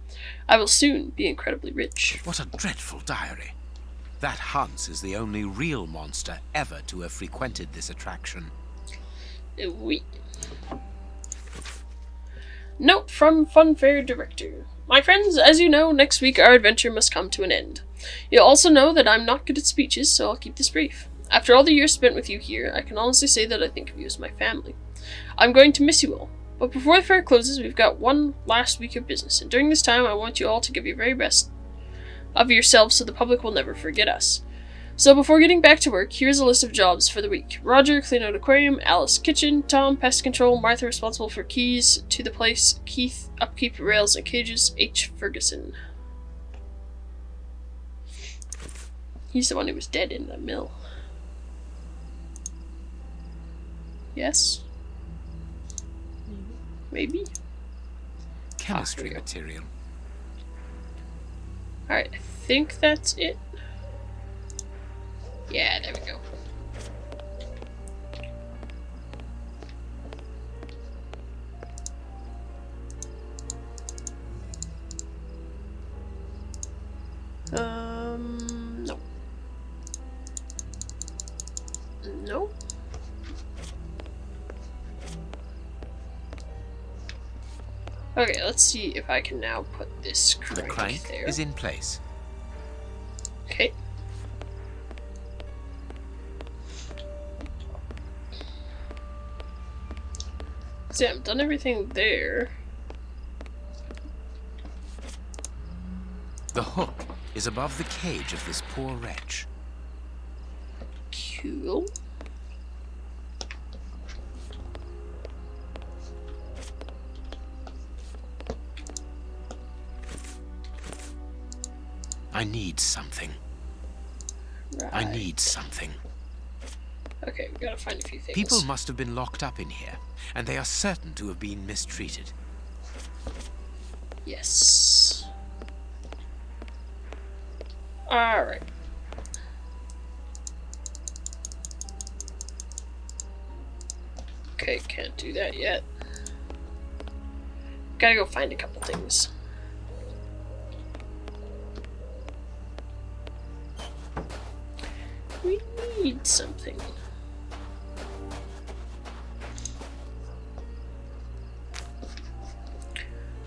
I will soon be incredibly rich.
What a dreadful diary. That Hans is the only real monster ever to have frequented this attraction.
Oui. Note from Funfair Director. My friends, as you know, next week our adventure must come to an end. You'll also know that I'm not good at speeches, so I'll keep this brief. After all the years spent with you here, I can honestly say that I think of you as my family. I'm going to miss you all. But before the fair closes, we've got one last week of business, and during this time I want you all to give your very best of yourselves so the public will never forget us. So before getting back to work, here's a list of jobs for the week. Roger, clean out aquarium. Alice, kitchen. Tom, pest control. Martha, responsible for keys to the place. Keith, upkeep, rails and cages. H, Ferguson. He's the one who was dead in the mill. Yes? Maybe?
Chemistry material.
Alright, I think that's it. Yeah, there we go. No. No. Okay, let's see if I can now put this
The
crank
crank
there.
is in place.
Okay. See, I've done everything there.
The hook is above the cage of this poor wretch.
Cool.
I need something.
Right.
I need something.
Okay, we gotta find a few things.
People must have been locked up in here, and they are certain to have been mistreated.
Yes. Alright. Okay, can't do that yet. Gotta go find a couple things. We need something.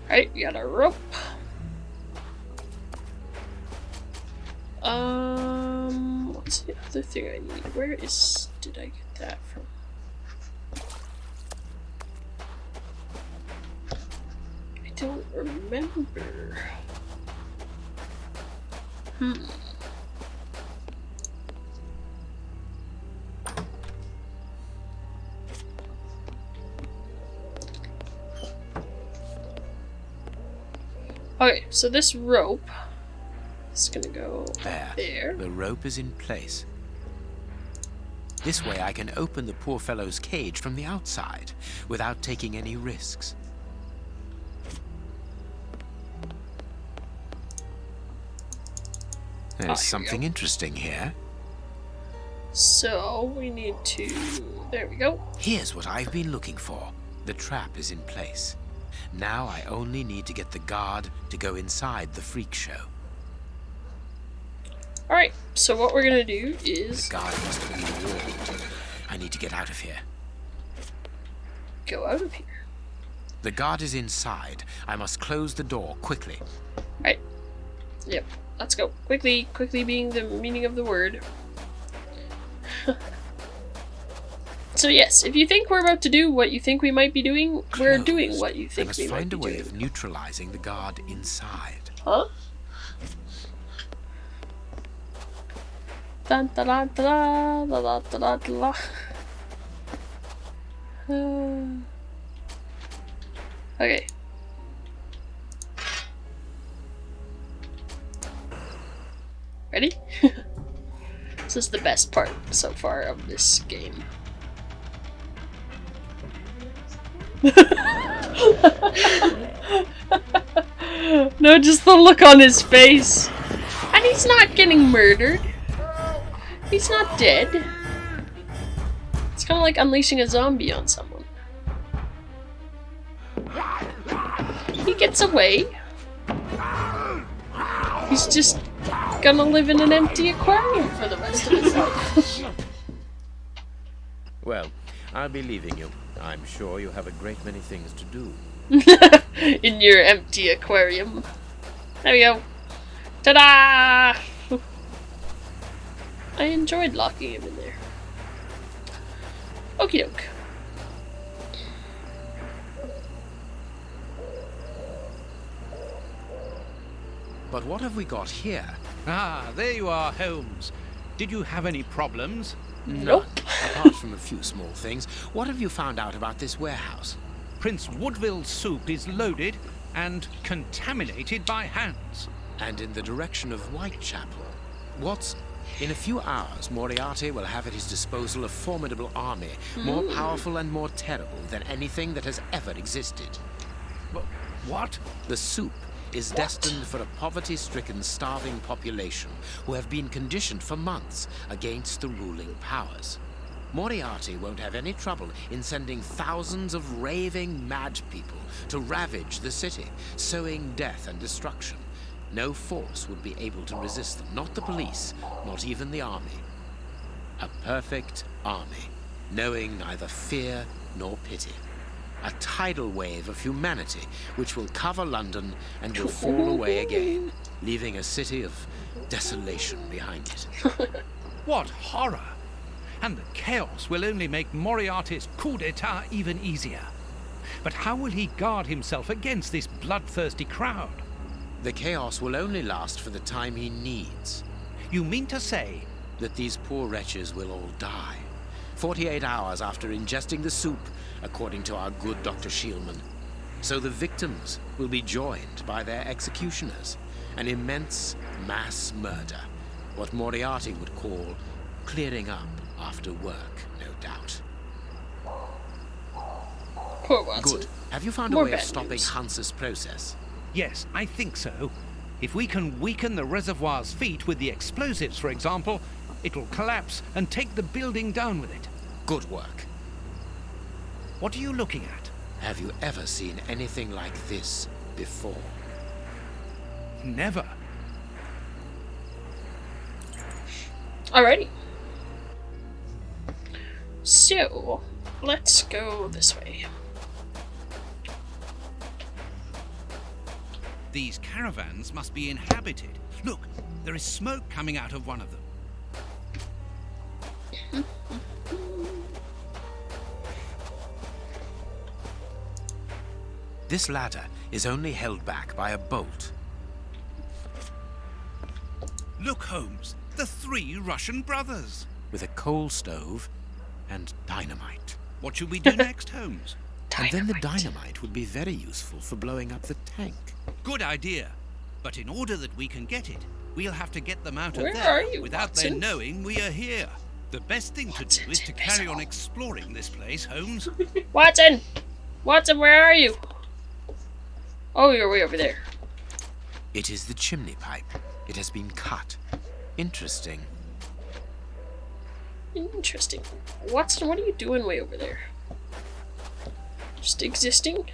Alright, we got a rope. What's the other thing I need? Where did I get that from? I don't remember. Okay, so this rope is gonna go there.
The rope is in place. This way I can open the poor fellow's cage from the outside without taking any risks. There's something interesting here.
So we need to... There we go.
Here's what I've been looking for. The trap is in place. Now I only need to get the guard to go inside the freak show.
Alright, so what we're gonna do is...
The guard must have been warned. I need to get out of here.
Go out of here.
The guard is inside. I must close the door quickly.
Right. Yep, let's go. Quickly, quickly being the meaning of the word. So yes, if you think we're about to do what you think we might be doing, we're doing what you think we might be doing.
I must find a way of neutralizing the guard inside.
Huh? Dun, da, da, da, da, da, da, da, da. Okay. Ready? This is the best part so far of this game. No, just the look on his face. And he's not getting murdered. He's not dead. It's kind of like unleashing a zombie on someone. He gets away. He's just gonna live in an empty aquarium for the rest of his life.
Well, I'll be leaving you. I'm sure you have a great many things to do.
In your empty aquarium. There we go. Ta-da! I enjoyed locking him in there. Okie doke.
But what have we got here?
Ah, there you are, Holmes. Did you have any problems?
Nope.
Apart from a few small things, what have you found out about this warehouse?
Prince Woodville's soup is loaded and contaminated by hands.
And in the direction of Whitechapel. In a few hours, Moriarty will have at his disposal a formidable army, more powerful and more terrible than anything that has ever existed.
What?
The soup is destined for a poverty-stricken, starving population who have been conditioned for months against the ruling powers. Moriarty won't have any trouble in sending thousands of raving mad people to ravage the city, sowing death and destruction. No force would be able to resist them, not the police, not even the army. A perfect army, knowing neither fear nor pity. A tidal wave of humanity which will cover London and will fall away again, leaving a city of desolation behind it.
What horror! And the chaos will only make Moriarty's coup d'etat even easier. But how will he guard himself against this bloodthirsty crowd?
The chaos will only last for the time he needs.
You mean to say?
That these poor wretches will all die. 48 hours after ingesting the soup, according to our good Dr. Shielman. So the victims will be joined by their executioners. An immense mass murder. What Moriarty would call clearing up after work, no doubt.
Poor Watson.
Good. Have you found
More
a way of
bad
stopping
news.
Hunts's process?
Yes, I think so. If we can weaken the reservoir's feet with the explosives, for example, it will collapse and take the building down with it.
Good work.
What are you looking at?
Have you ever seen anything like this before?
Never.
Alrighty. So, let's go this way.
These caravans must be inhabited. Look, there is smoke coming out of one of them.
This ladder is only held back by a bolt.
Look, Holmes, the 3 Russian brothers.
With a coal stove and dynamite.
What should we do next, Holmes?
And then the dynamite would be very useful for blowing up the tank.
Good idea. But in order that we can get it, we'll have to get them out
Where
of there
are you,
without
Watson?
their knowing we are here. The best thing to do is to carry on exploring this place, Holmes.
Watson! Watson, where are you? Oh, you're way over there.
It is the chimney pipe. It has been cut. Interesting.
Interesting. Watson, what are you doing way over there? Just existing?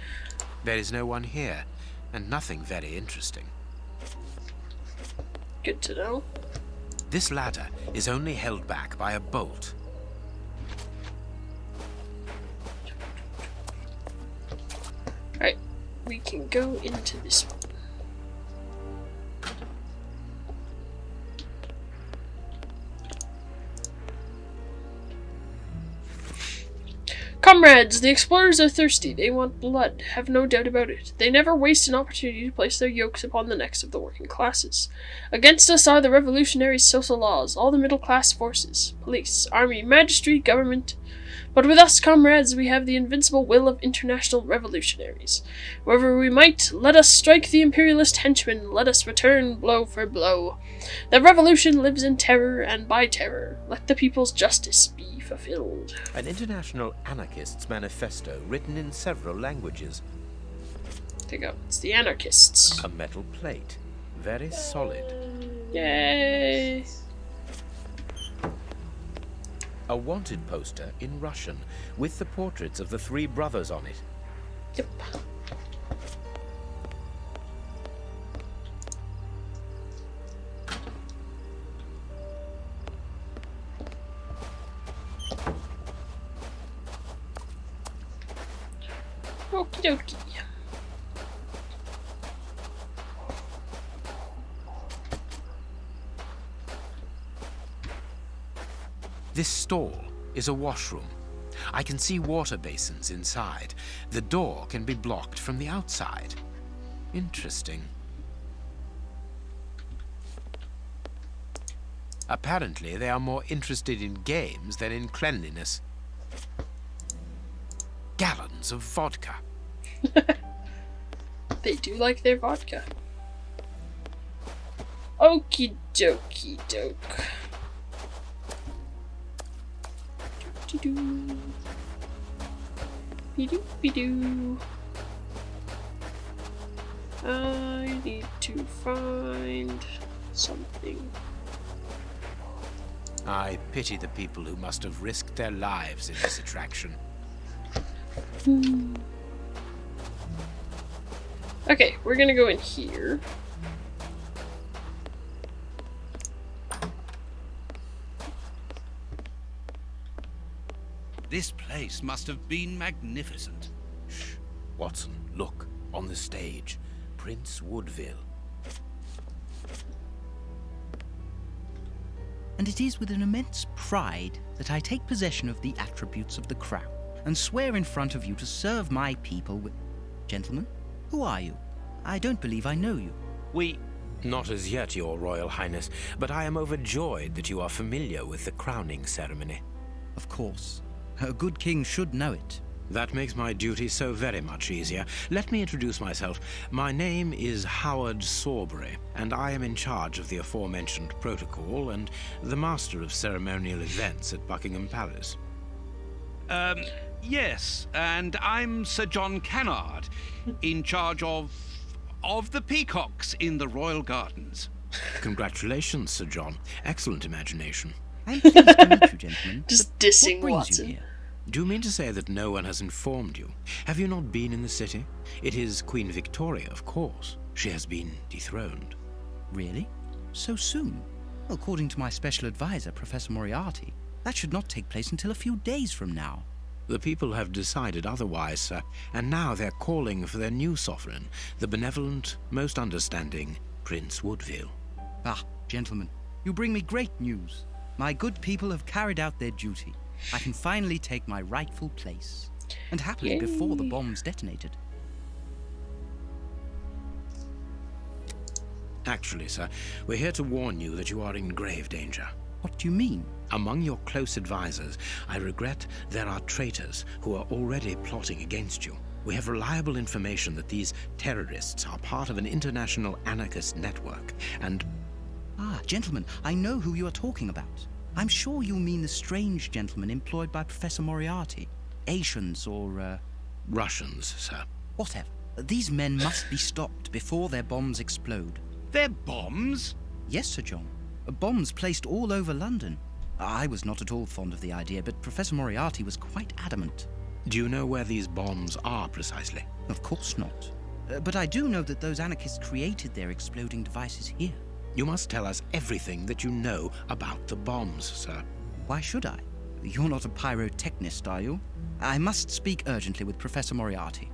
There is no one here, and nothing very interesting.
Good to know.
This ladder is only held back by a bolt.
Alright, we can go into this one. Comrades, the explorers are thirsty. They want blood. Have no doubt about it. They never waste an opportunity to place their yokes upon the necks of the working classes. Against us are the revolutionary social laws, all the middle-class forces, police, army, magistracy, government. But with us, comrades, we have the invincible will of international revolutionaries. Wherever we might, let us strike the imperialist henchmen, let us return blow for blow. The revolution lives in terror, and by terror, let the people's justice be fulfilled.
An international anarchists manifesto written in several languages.
There you go. It's the anarchists.
A metal plate. Very solid.
Yay!
A wanted poster in Russian, with the portraits of the three brothers on it.
Yep. Okie dokie.
This stall is a washroom. I can see water basins inside. The door can be blocked from the outside. Interesting. Apparently, they are more interested in games than in cleanliness. Gallons of vodka.
They do like their vodka. Okie dokie doke. Be-doo. Be-doo, be-doo. I need to find something.
I pity the people who must have risked their lives in this attraction.
Okay, we're gonna go in here.
This place must have been magnificent.
Shh. Watson, look. On the stage. Prince Woodville.
And it is with an immense pride that I take possession of the attributes of the crown, and swear in front of you to serve my people with... Gentlemen, who are you? I don't believe I know you.
We... Not as yet, Your Royal Highness, but I am overjoyed that you are familiar with the crowning ceremony.
Of course. A good king should know it.
That makes my duty so very much easier. Let me introduce myself. My name is Howard Sawbury, and I am in charge of the aforementioned protocol and the master of ceremonial events at Buckingham Palace.
Yes, and I'm Sir John Cannard, in charge of the peacocks in the royal gardens.
Congratulations, Sir John. Excellent imagination.
I'm pleased to meet you, gentlemen.
Just
but
dissing
what brings
Watson.
you here?
Do you mean to say that no one has informed you? Have you not been in the city? It is Queen Victoria, of course. She has been dethroned.
Really? So soon? According to my special advisor, Professor Moriarty, that should not take place until a few days from now.
The people have decided otherwise, sir, and now they're calling for their new sovereign, the benevolent, most understanding Prince Woodville.
Ah, gentlemen, you bring me great news. My good people have carried out their duty. I can finally take my rightful place, and happily
Yay.
before the bombs detonated.
Actually, sir, we're here to warn you that you are in grave danger.
What do you mean?
Among your close advisors, I regret there are traitors who are already plotting against you. We have reliable information that these terrorists are part of an international anarchist network, and...
Ah, gentlemen, I know who you are talking about. I'm sure you mean the strange gentleman employed by Professor Moriarty. Asians or,
Russians, sir.
whatever. These men must be stopped before their bombs explode.
They're bombs?
Yes, Sir John. Bombs placed all over London. I was not at all fond of the idea, but Professor Moriarty was quite adamant.
Do you know where these bombs are precisely?
Of course not. But I do know that those anarchists created their exploding devices here.
You must tell us everything that you know about the bombs, sir.
Why should I? You're not a pyrotechnist, are you? I must speak urgently with Professor Moriarty.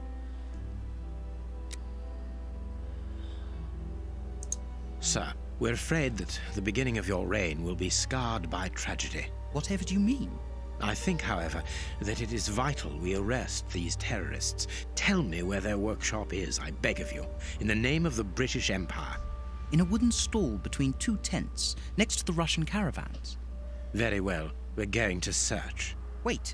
Sir, we're afraid that the beginning of your reign will be scarred by tragedy.
Whatever do you mean?
I think, however, that it is vital we arrest these terrorists. Tell me where their workshop is, I beg of you, in the name of the British Empire.
In a wooden stall between two tents, next to the Russian caravans.
Very well. We're going to search.
Wait,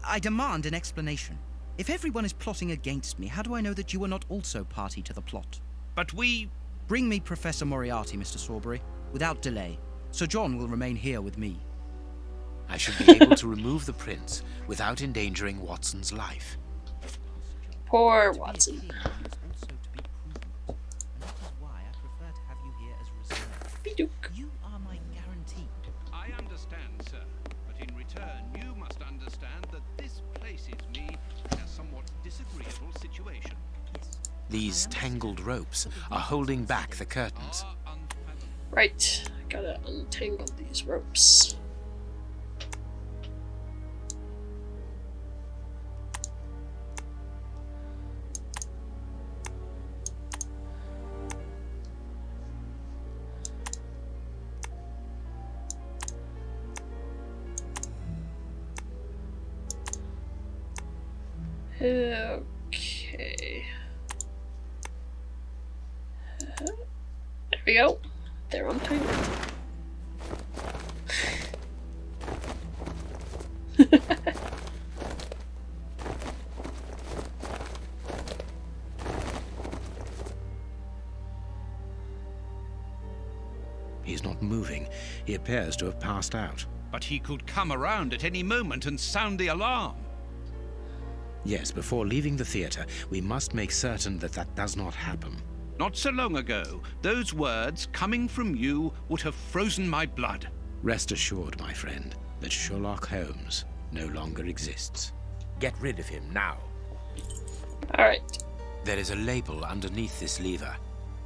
I demand an explanation. If everyone is plotting against me, how do I know that you are not also party to the plot?
But we...
Bring me Professor Moriarty, Mr. Sawbury, without delay. Sir John will remain here with me.
I should be able to remove the prince without endangering Watson's life.
Poor Watson. Bidook.
You are my guarantee.
I understand, sir. But in return, you must understand that this places me in a somewhat disagreeable situation.
These tangled ropes are holding back the curtains.
Right, gotta untangle these ropes. Okay. There we go. They're untangled.
He's not moving. He appears to have passed out.
But he could come around at any moment and sound the alarm.
Yes, before leaving the theater, we must make certain that that does not happen.
Not so long ago, those words coming from you would have frozen my blood.
Rest assured, my friend, that Sherlock Holmes no longer exists. Get rid of him now.
Alright.
There is a label underneath this lever.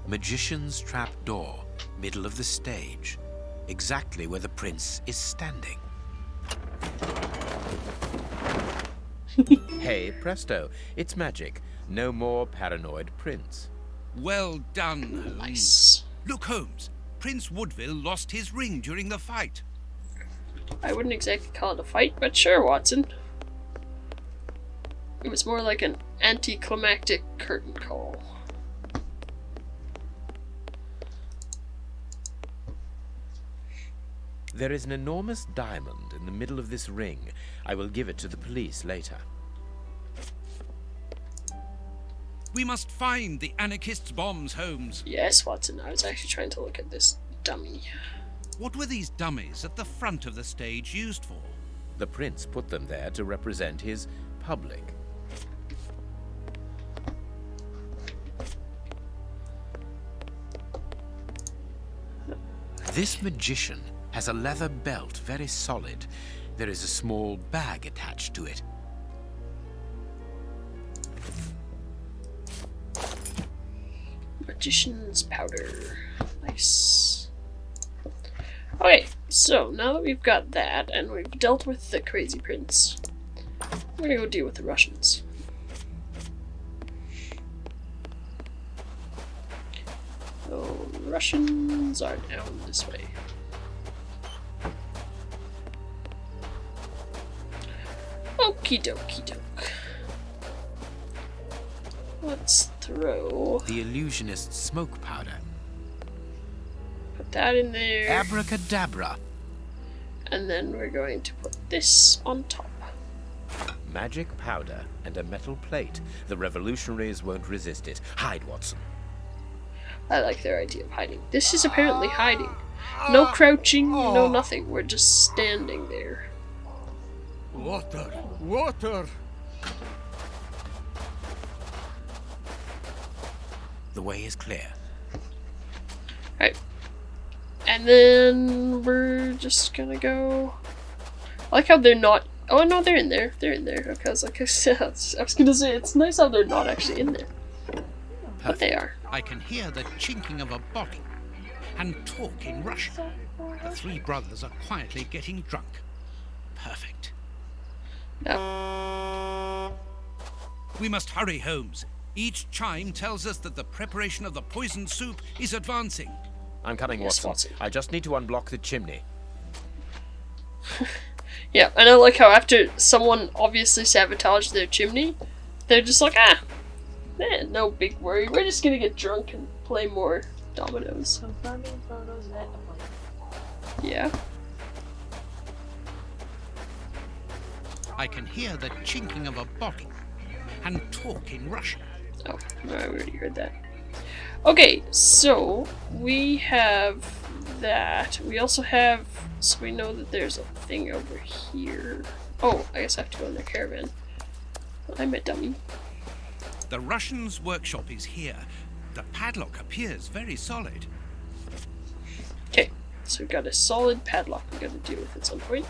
Magician's Trap Door, middle of the stage. Exactly where the prince is standing. Hey, presto, it's magic. No more paranoid prince.
Well done, Holmes.
Nice.
Look, Holmes. Prince Woodville lost his ring during the fight.
I wouldn't exactly call it a fight, but sure, Watson. It was more like an anticlimactic curtain call.
There is an enormous diamond in the middle of this ring. I will give it to the police later.
We must find the anarchists' bombs, Holmes.
Yes, Watson, I was actually trying to look at this dummy.
What were these dummies at the front of the stage used for?
The prince put them there to represent his public. This magician has a leather belt, very solid. There is a small bag attached to it.
Magician's powder. Nice. Okay, so now that we've got that and we've dealt with the crazy prince, we're gonna go deal with the Russians. So, Russians are down this way. Okie dokie doke. Let's throw.
The illusionist's smoke powder.
Put that in there.
Abracadabra.
And then we're going to put this on top.
Magic powder and a metal plate. The revolutionaries won't resist it. Hide, Watson.
I like their idea of hiding. This is apparently hiding. No crouching, no nothing. We're just standing there.
Water! Water!
The way is clear.
Right. And then we're just gonna go. I like how they're not. Oh no, they're in there. They're in there. Okay, I was like, I was gonna say it's nice how they're not actually in there, but they are.
I can hear the chinking of a bottle and talk in Russian. The three brothers are quietly getting drunk. Perfect.
Yeah.
We must hurry, Holmes. Each chime tells us that the preparation of the poisoned soup is advancing.
I'm coming,
Yes,
Watson. I just need to unblock the chimney.
Yeah, and I like how after someone obviously sabotaged their chimney, they're just like, man, no big worry. We're just gonna get drunk and play more dominoes.
Confirming photos net appointment.
Yeah.
I can hear the chinking of a bottle and talk in Russian.
Oh, no, I already heard that. Okay, so we have that. We also have, so we know that there's a thing over here. Oh, I guess I have to go in their caravan. I'm a dummy.
The Russian's workshop is here. The padlock appears very solid.
Okay, so we've got a solid padlock we gotta deal with at some point.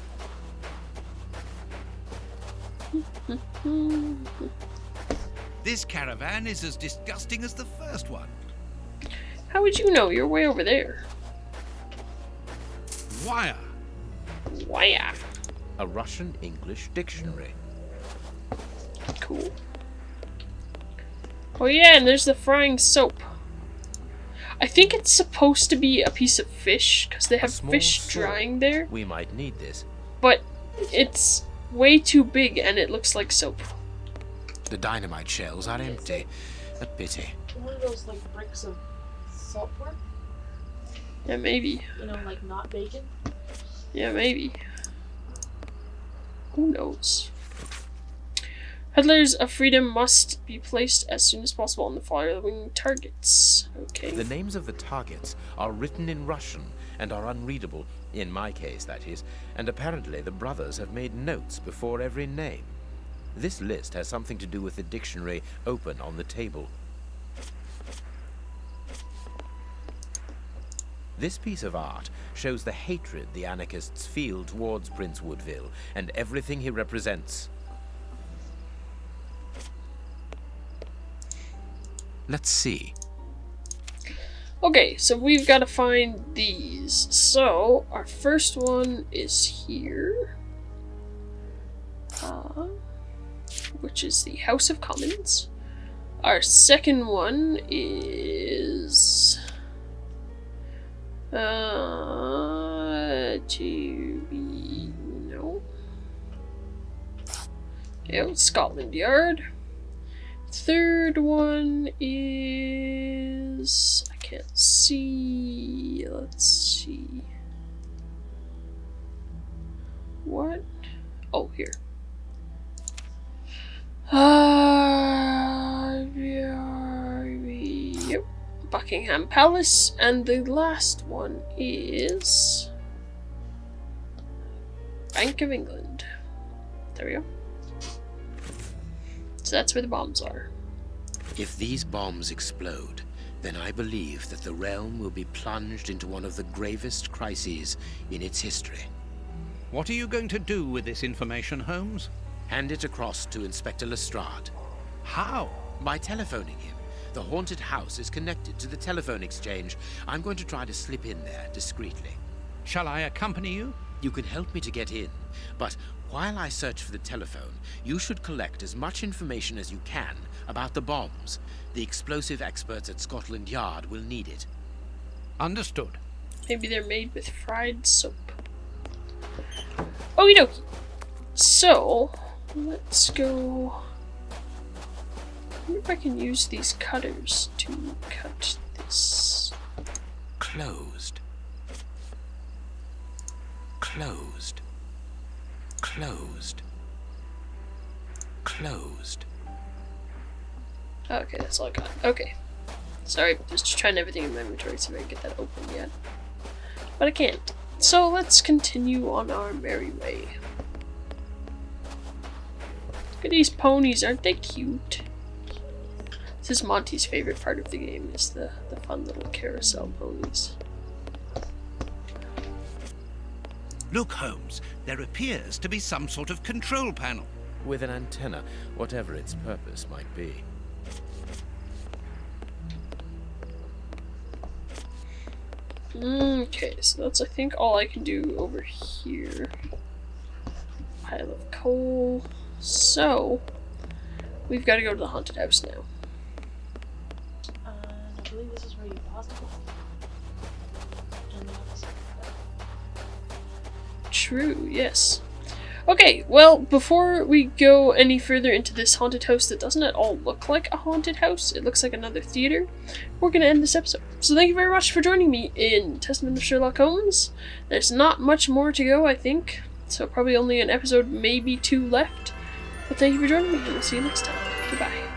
This caravan is as disgusting as the first one.
How would you know? You're way over there.
Wire.
Wire.
A Russian-English dictionary.
Cool. Oh yeah, and there's the frying soap. I think it's supposed to be a piece of fish, because they have fish drying there.
We might need this.
But it's way too big and it looks like soap.
The dynamite shells are empty. A pity.
One of those like bricks of salt pork.
Yeah, maybe.
You know, like not bacon.
Yeah, maybe. Who knows? Peddlers of freedom must be placed as soon as possible on the following targets. Okay.
The names of the targets are written in Russian and are unreadable, in my case, that is, and apparently the brothers have made notes before every name. This list has something to do with the dictionary open on the table. This piece of art shows the hatred the anarchists feel towards Prince Woodville and everything he represents. Let's see.
Okay, so we've got to find these. So, our first one is here. Which is the House of Commons. Our second one is... No. Yeah, Scotland Yard. Third one is... I can't see... Let's see... What? Oh, here. Yep. Buckingham Palace. And the last one is... Bank of England. There we go. So that's where the bombs are.
If these bombs explode, then I believe that the realm will be plunged into one of the gravest crises in its history.
What are you going to do with this information, Holmes?
Hand it across to Inspector Lestrade.
How?
By telephoning him. The haunted house is connected to the telephone exchange. I'm going to try to slip in there discreetly.
Shall I accompany you?
You can help me to get in, but while I search for the telephone, you should collect as much information as you can about the bombs. The explosive experts at Scotland Yard will need it.
Understood.
Maybe they're made with fried soap. Okie dokie. So, let's go... I wonder if I can use these cutters to cut this.
Closed. Closed. Closed. Closed.
Okay, that's all I got. Okay. Sorry, just trying everything in my inventory so I can get that open yet. But I can't. So let's continue on our merry way. Look at these ponies, aren't they cute? This is Monty's favorite part of the game, is the fun little carousel ponies.
Look, Holmes, there appears to be some sort of control panel.
With an antenna, whatever its purpose might be.
Okay, so that's I think all I can do over here. Pile of coal. So, we've got to go to the haunted house now.
I believe this is where you paused.
True, yes. Okay, well, before we go any further into this haunted house that doesn't at all look like a haunted house, it looks like another theater, we're going to end this episode. So thank you very much for joining me in Testament of Sherlock Holmes. There's not much more to go, I think. So probably only an episode, maybe 2 left. But thank you for joining me, and we'll see you next time. Goodbye.